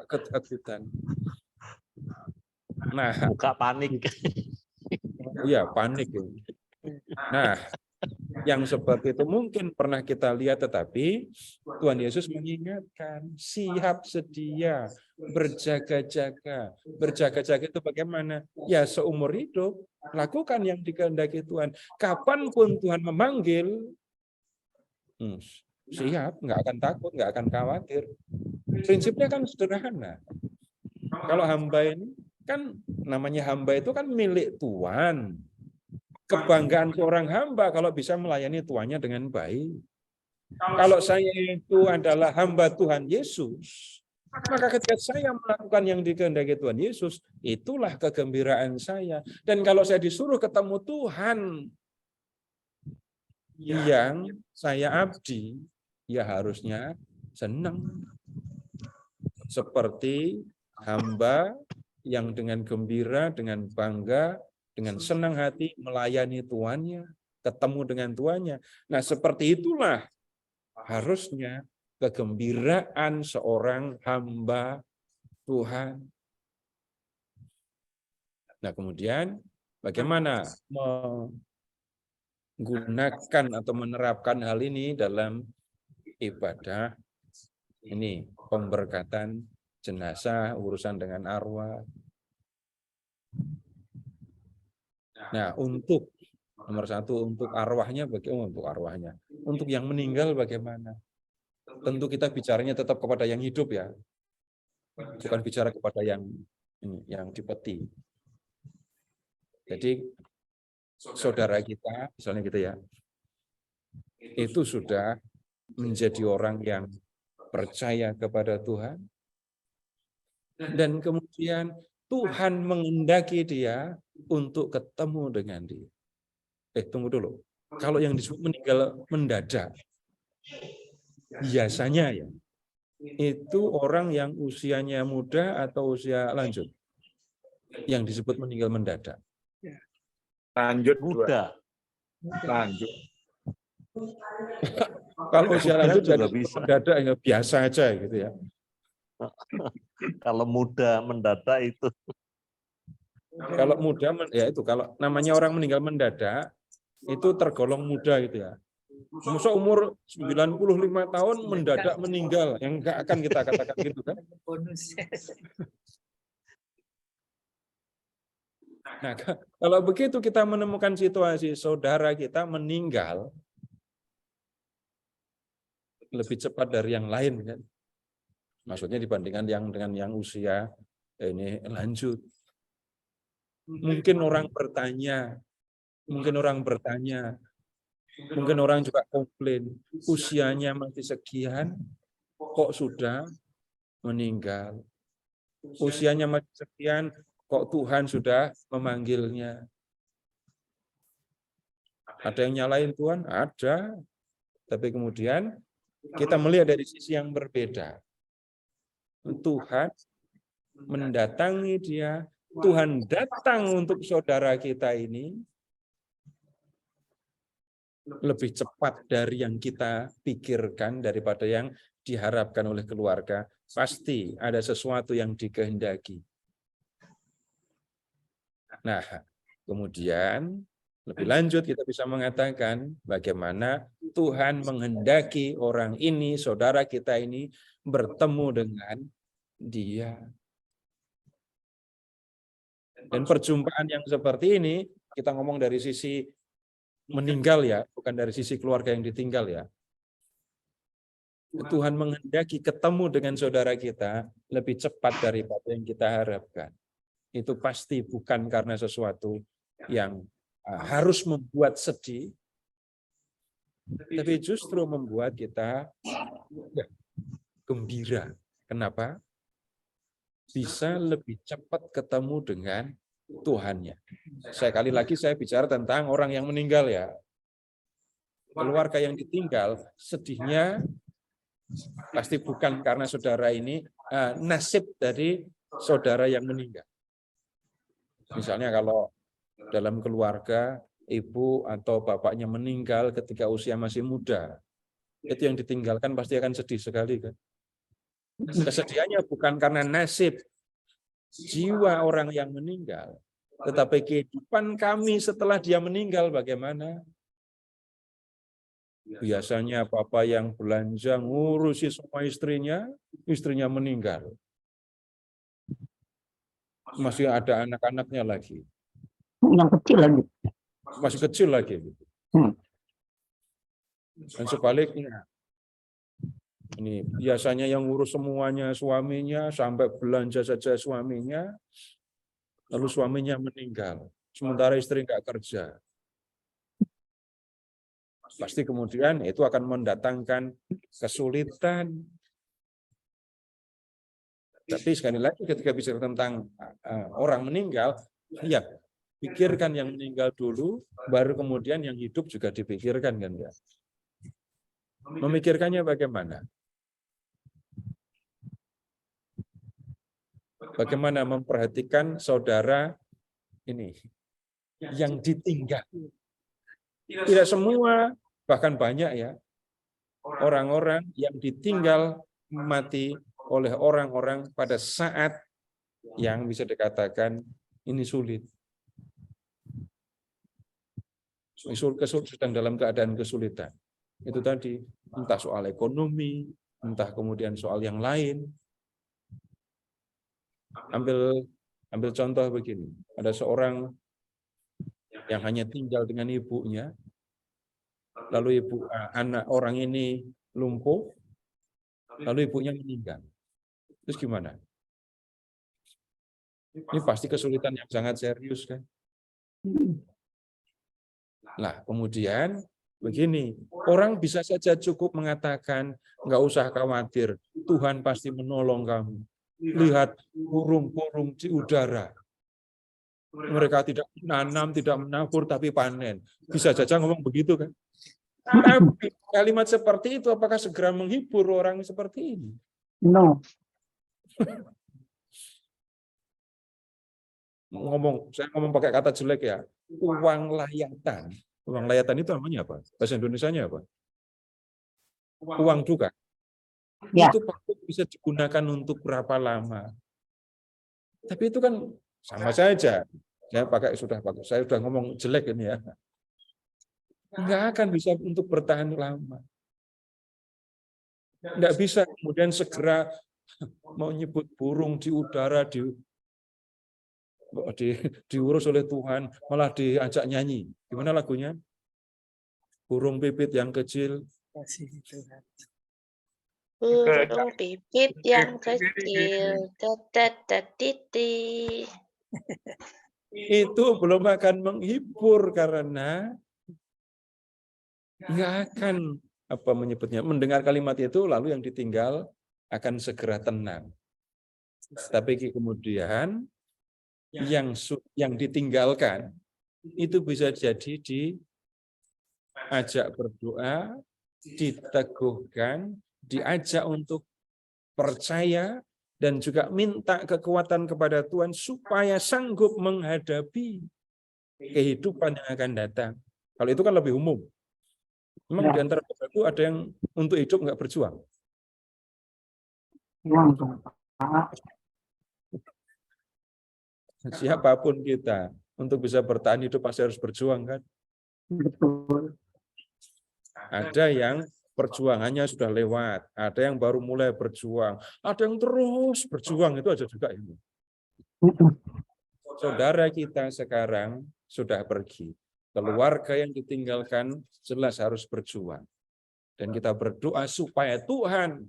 ketakutan. Nah, Muka panik. iya panik. Nah, yang seperti itu mungkin pernah kita lihat, tetapi Tuhan Yesus mengingatkan, siap sedia, berjaga-jaga. Berjaga-jaga itu bagaimana? Ya seumur hidup, lakukan yang dikehendaki Tuhan. Kapanpun Tuhan memanggil, siap, nggak akan takut, nggak akan khawatir. Prinsipnya kan sederhana. Kalau hamba ini kan namanya hamba itu kan milik Tuhan. Kebanggaan seorang hamba kalau bisa melayani tuannya dengan baik. Kalau saya itu adalah hamba Tuhan Yesus, maka ketika saya melakukan yang dikehendaki Tuhan Yesus, itulah kegembiraan saya. Dan kalau saya disuruh ketemu Tuhan yang saya abdi, ya harusnya senang. Seperti hamba yang dengan gembira, dengan bangga, dengan senang hati melayani tuannya, ketemu dengan tuannya. Nah, seperti itulah harusnya kegembiraan seorang hamba Tuhan. Nah, kemudian bagaimana menggunakan atau menerapkan hal ini dalam ibadah ini, pemberkatan jenazah, urusan dengan arwah. Nah, untuk nomor satu, untuk arwahnya, untuk arwahnya, untuk yang meninggal bagaimana? Tentu kita bicaranya tetap kepada yang hidup ya, bukan bicara kepada yang di peti. Jadi saudara kita, misalnya gitu ya, itu sudah menjadi orang yang percaya kepada Tuhan, dan kemudian Tuhan menghendaki dia untuk ketemu dengan dia. Tunggu dulu. Kalau yang disebut meninggal mendadak, biasanya ya, itu orang yang usianya muda atau usia lanjut. Yang disebut meninggal mendadak. Lanjut Muda. Lanjut. Kalau usia lanjut juga jadi bisa. mendadak ya biasa aja gitu ya. Kalau muda mendadak itu. Kalau muda ya itu, kalau namanya orang meninggal mendadak itu tergolong muda gitu ya. Masa umur 95 tahun mendadak meninggal, yang enggak akan kita katakan gitu kan. Nah, kalau begitu kita menemukan situasi saudara kita meninggal lebih cepat dari yang lain kan. Maksudnya dibandingkan dengan yang usia ini lanjut. Mungkin orang bertanya, mungkin orang juga komplain, usianya masih sekian, kok sudah meninggal. Usianya masih sekian, kok Tuhan sudah memanggilnya. Ada yang nyalain Tuhan? Ada. Tapi kemudian kita melihat dari sisi yang berbeda. Tuhan mendatangi dia, Tuhan datang untuk saudara kita ini lebih cepat dari yang kita pikirkan, daripada yang diharapkan oleh keluarga. Pasti ada sesuatu yang dikehendaki. Nah, kemudian lebih lanjut kita bisa mengatakan bagaimana Tuhan menghendaki orang ini, saudara kita ini, bertemu dengan dia. Dan perjumpaan yang seperti ini, kita ngomong dari sisi meninggal ya, bukan dari sisi keluarga yang ditinggal ya. Tuhan menghendaki ketemu dengan saudara kita lebih cepat daripada yang kita harapkan. Itu pasti bukan karena sesuatu yang harus membuat sedih, tapi justru membuat kita gembira. Kenapa? Bisa lebih cepat ketemu dengan Tuhannya. Sekali lagi saya bicara tentang orang yang meninggal ya. Keluarga yang ditinggal, sedihnya pasti bukan karena saudara ini nasib dari saudara yang meninggal. Misalnya kalau dalam keluarga ibu atau bapaknya meninggal ketika usia masih muda, itu yang ditinggalkan pasti akan sedih sekali kan. Kesedihannya bukan karena nasib jiwa orang yang meninggal, tetapi kehidupan kami setelah dia meninggal bagaimana? Biasanya papa yang belanja ngurusi semua istrinya meninggal. Masih ada anak-anaknya lagi. Yang kecil lagi. Masih kecil lagi. Dan sebaliknya, Ini biasanya yang ngurus semuanya suaminya, sampai belanja saja suaminya, lalu suaminya meninggal. Sementara istri nggak kerja. Pasti kemudian itu akan mendatangkan kesulitan. Tapi sekali lagi ketika bicara tentang orang meninggal, ya pikirkan yang meninggal dulu, baru kemudian yang hidup juga dipikirkan, kan ya. Memikirkannya bagaimana? Bagaimana memperhatikan saudara ini yang ditinggal. Tidak semua, bahkan banyak ya, orang-orang yang ditinggal mati oleh orang-orang pada saat yang bisa dikatakan ini sulit. Sedang dalam keadaan kesulitan. Itu tadi, entah soal ekonomi, entah kemudian soal yang lain. Ambil contoh begini, ada seorang yang hanya tinggal dengan ibunya, lalu anak orang ini lumpuh, lalu ibunya meninggal. Terus gimana? Ini pasti kesulitan yang sangat serius, kan? Nah, kemudian begini, orang bisa saja cukup mengatakan, nggak usah khawatir, Tuhan pasti menolong kamu. Lihat burung-burung di udara. Mereka tidak menanam, tidak menabur, tapi panen. Bisa saja ngomong begitu, kan? Tapi kalimat seperti itu apakah segera menghibur orang seperti ini? No. Saya ngomong pakai kata jelek ya. Uang layatan. Uang layatan itu namanya apa? Bahasa Indonesianya apa? Uang juga. Ya. Itu bisa digunakan untuk berapa lama? Tapi itu kan sama saja. Saya sudah ngomong jelek ini ya. Nggak akan bisa untuk bertahan lama. Nggak bisa kemudian segera mau nyebut burung di udara diurus oleh Tuhan, malah diajak nyanyi. Gimana lagunya? Burung pipit yang kecil. Kasih Tuhan. Burung pipit yang kecil, titi. Itu belum akan menghibur karena nggak akan mendengar kalimat itu lalu yang ditinggal akan segera tenang. Tapi kemudian yang ditinggalkan itu bisa jadi diajak berdoa, diteguhkan, diajak untuk percaya dan juga minta kekuatan kepada Tuhan supaya sanggup menghadapi kehidupan yang akan datang. Kalau itu kan lebih umum. Memang di antara itu ada yang untuk hidup nggak berjuang. Siapapun kita untuk bisa bertahan hidup pasti harus berjuang, kan? Betul. Ada yang perjuangannya sudah lewat, ada yang baru mulai berjuang, ada yang terus berjuang, itu aja juga ini. Saudara kita sekarang sudah pergi, keluarga yang ditinggalkan jelas harus berjuang. Dan kita berdoa supaya Tuhan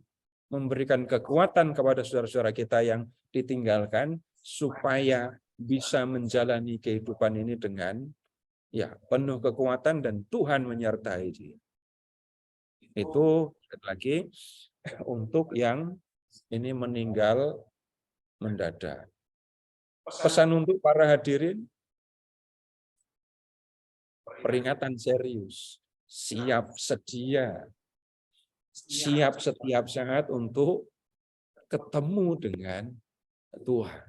memberikan kekuatan kepada saudara-saudara kita yang ditinggalkan supaya bisa menjalani kehidupan ini dengan penuh kekuatan dan Tuhan menyertai dia. Itu lagi untuk yang ini meninggal mendadak. Pesan untuk para hadirin, peringatan serius, siap sedia, siap setiap saat untuk ketemu dengan Tuhan.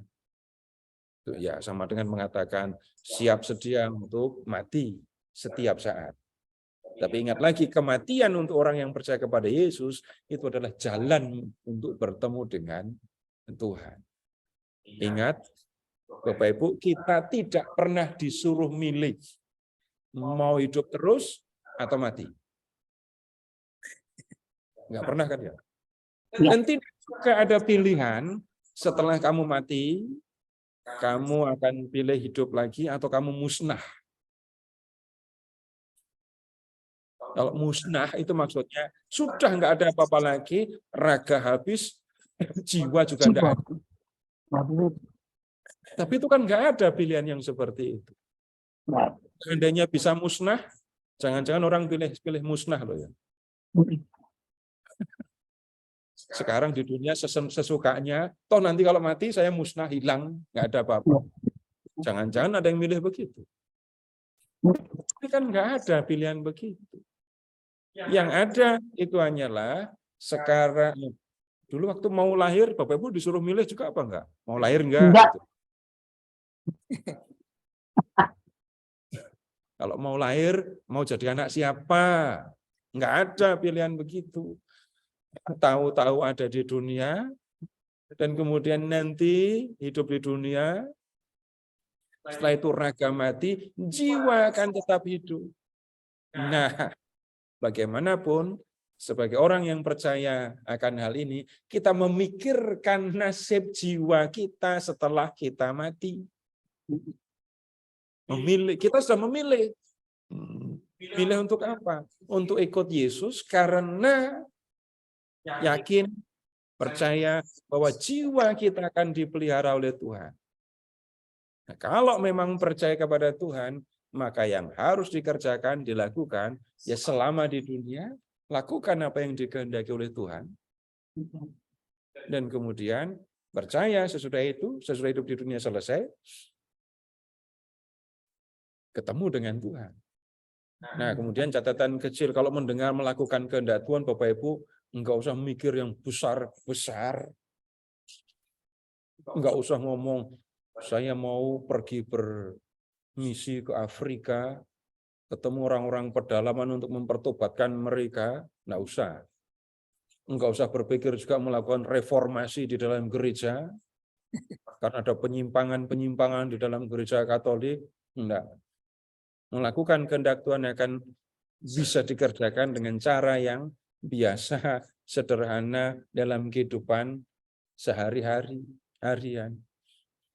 Itu ya sama dengan mengatakan siap sedia untuk mati setiap saat. Tapi ingat lagi, kematian untuk orang yang percaya kepada Yesus itu adalah jalan untuk bertemu dengan Tuhan. Ingat, Bapak Ibu, kita tidak pernah disuruh milih mau hidup terus atau mati. Enggak pernah kan ya? Dan tidak juga ada pilihan setelah kamu mati, kamu akan pilih hidup lagi atau kamu musnah. Kalau musnah itu maksudnya sudah nggak ada apa-apa lagi, raga habis, jiwa juga nggak ada. Tapi itu kan nggak ada pilihan yang seperti itu. Seandainya bisa musnah, jangan-jangan orang pilih musnah loh ya. Sekarang di dunia sesukanya, toh nanti kalau mati saya musnah, hilang, nggak ada apa-apa. Jangan-jangan ada yang milih begitu. Tapi kan nggak ada pilihan begitu. Yang ada itu hanyalah sekarang. Dulu waktu mau lahir, Bapak Ibu disuruh milih juga apa enggak? Mau lahir enggak? Gitu. Kalau mau lahir, mau jadi anak siapa? Enggak ada pilihan begitu. Tahu-tahu ada di dunia, dan kemudian nanti hidup di dunia, setelah itu raga mati, jiwa akan tetap hidup. Nah, bagaimanapun, sebagai orang yang percaya akan hal ini, kita memikirkan nasib jiwa kita setelah kita mati. Kita sudah memilih. Pilih untuk apa? Untuk ikut Yesus karena yakin, percaya bahwa jiwa kita akan dipelihara oleh Tuhan. Nah, kalau memang percaya kepada Tuhan, maka yang harus dikerjakan, dilakukan, ya selama di dunia, lakukan apa yang dikehendaki oleh Tuhan. Dan kemudian percaya sesudah hidup di dunia selesai, ketemu dengan Tuhan. Nah, kemudian catatan kecil, kalau mendengar melakukan kehendak Tuhan, Bapak Ibu, enggak usah mikir yang besar-besar. Enggak usah ngomong, saya mau pergi bermisi ke Afrika, ketemu orang-orang pedalaman untuk mempertobatkan mereka, enggak usah. Enggak usah berpikir juga melakukan reformasi di dalam gereja, karena ada penyimpangan-penyimpangan di dalam gereja Katolik, enggak. Melakukan kehendak Tuhan akan bisa dikerjakan dengan cara yang biasa, sederhana dalam kehidupan sehari-hari, harian.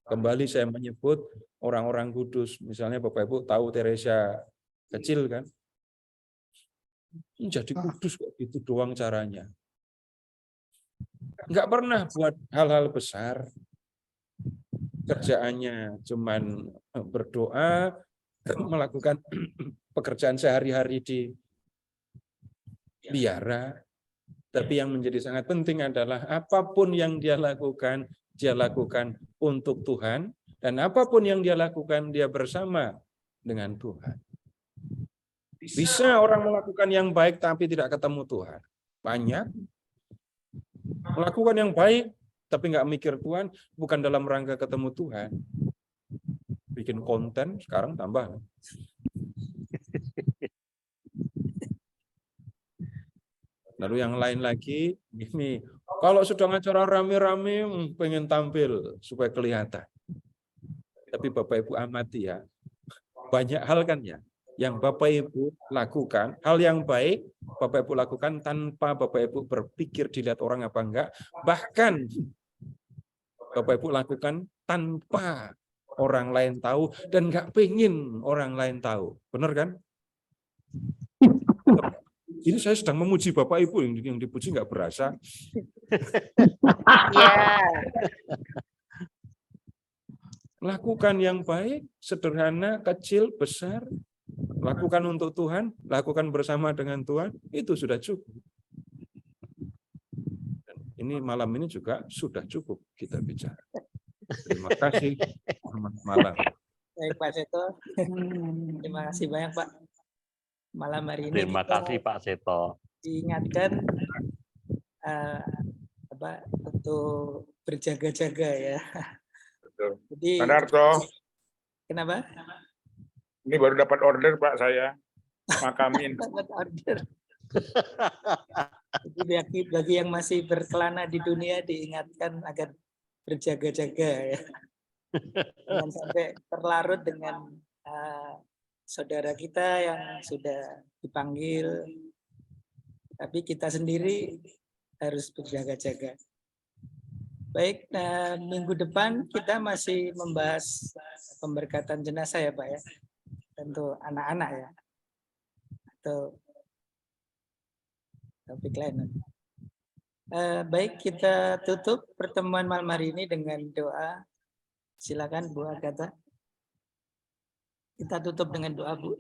Kembali saya menyebut orang-orang kudus, misalnya Bapak Ibu tahu Teresa kecil kan? Jadi kudus kok gitu doang caranya. Enggak pernah buat hal-hal besar. Kerjaannya cuman berdoa, melakukan pekerjaan sehari-hari di biara, tapi yang menjadi sangat penting adalah apapun yang dia lakukan untuk Tuhan, dan apapun yang dia lakukan, dia bersama dengan Tuhan. Bisa orang melakukan yang baik tapi tidak ketemu Tuhan. Banyak. Melakukan yang baik tapi nggak mikir Tuhan, bukan dalam rangka ketemu Tuhan. Bikin konten sekarang tambah. Lalu yang lain lagi, ini kalau sedang acara rame-rame pengen tampil supaya kelihatan. Tapi Bapak Ibu amati ya, banyak hal kan ya, yang Bapak Ibu lakukan, hal yang baik Bapak Ibu lakukan tanpa Bapak Ibu berpikir dilihat orang apa enggak, bahkan Bapak Ibu lakukan tanpa orang lain tahu dan nggak pengen orang lain tahu. Benar kan? Ini saya sedang memuji Bapak Ibu, yang dipuji nggak berasa. Ya. Lakukan yang baik, sederhana, kecil, besar. Lakukan untuk Tuhan, lakukan bersama dengan Tuhan, itu sudah cukup. Dan ini malam ini juga sudah cukup kita bicara. Terima kasih. Selamat malam. Baik Pak Seto, terima kasih banyak Pak. Malam hari ini Terima kasih Pak Seto. diingatkan untuk berjaga-jaga ya. Betul. Jadi, Pak Narto, kenapa? ini baru dapat order Pak saya. Makamin. Dapat order. Jadi bagi yang masih berkelana di dunia diingatkan agar berjaga-jaga ya. Jangan sampai terlarut dengan saudara kita yang sudah dipanggil, tapi kita sendiri harus berjaga-jaga. Baik, minggu depan kita masih membahas pemberkatan jenazah ya Pak ya, tentu anak-anak ya, atau topik lain. Baik, kita tutup pertemuan malam hari ini dengan doa. Silakan Bu Agatha. Kita tutup dengan doa, Bu.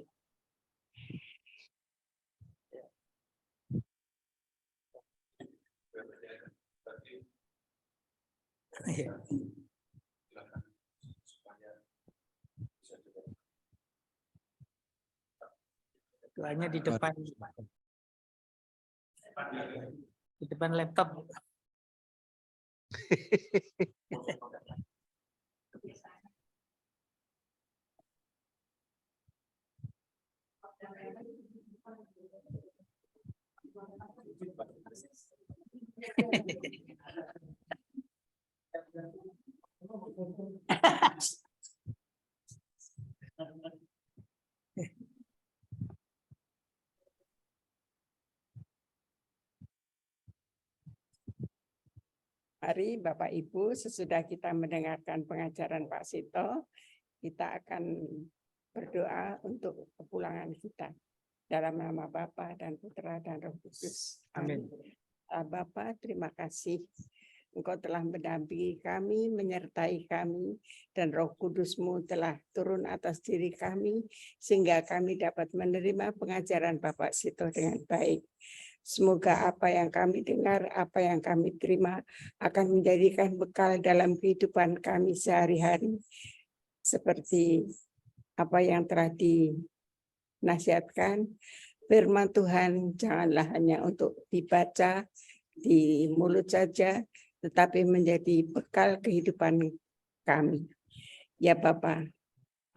Doanya di depan laptop. Mari Bapak Ibu, sesudah kita mendengarkan pengajaran Pak Sito, kita akan berdoa untuk kepulangan kita. Dalam nama Bapa dan Putra dan Roh Kudus. Amin. Bapa, terima kasih. Engkau telah mendampingi kami, menyertai kami, dan Roh Kudus-Mu telah turun atas diri kami, sehingga kami dapat menerima pengajaran Bapak Sito dengan baik. Semoga apa yang kami dengar, apa yang kami terima akan menjadikan bekal dalam kehidupan kami sehari-hari. Seperti apa yang telah dinasihatkan, firman Tuhan janganlah hanya untuk dibaca di mulut saja, tetapi menjadi bekal kehidupan kami. Ya Bapa,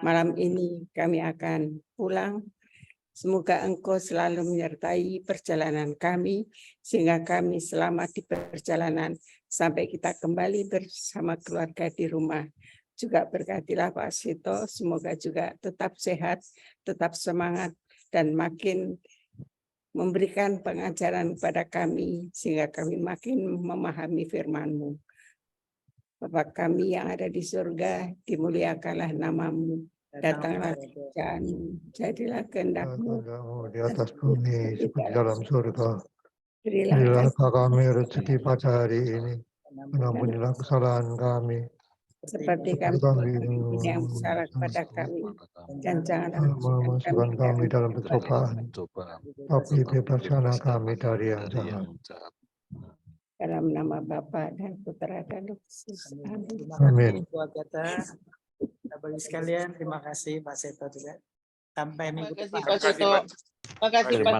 malam ini kami akan pulang. Semoga Engkau selalu menyertai perjalanan kami, sehingga kami selamat di perjalanan sampai kita kembali bersama keluarga di rumah. Juga berkatilah Pak Sito, semoga juga tetap sehat, tetap semangat, dan makin memberikan pengajaran kepada kami, sehingga kami makin memahami firman-Mu. Bapa kami yang ada di surga, dimuliakanlah nama-Mu. Datanglah kerajaan-Mu, jadilah kehendak-Mu di atas bumi seperti dalam surga. Berilah Berilah kami rezeki pada hari ini, ampunilah kesalahan kami, seperti kami yang bersalah kepada kami, dan janganlah memasukkan kami dalam pencobaan, tapi bebaskanlah kami dari yang jahat. dalam nama Bapa dan Putra dan Roh Kudus. Amin. Amin. Bapak sekalian, terima kasih Pak Seto juga. Sampai minggu depan. Terima kasih Pak Seto. Terima kasih Pak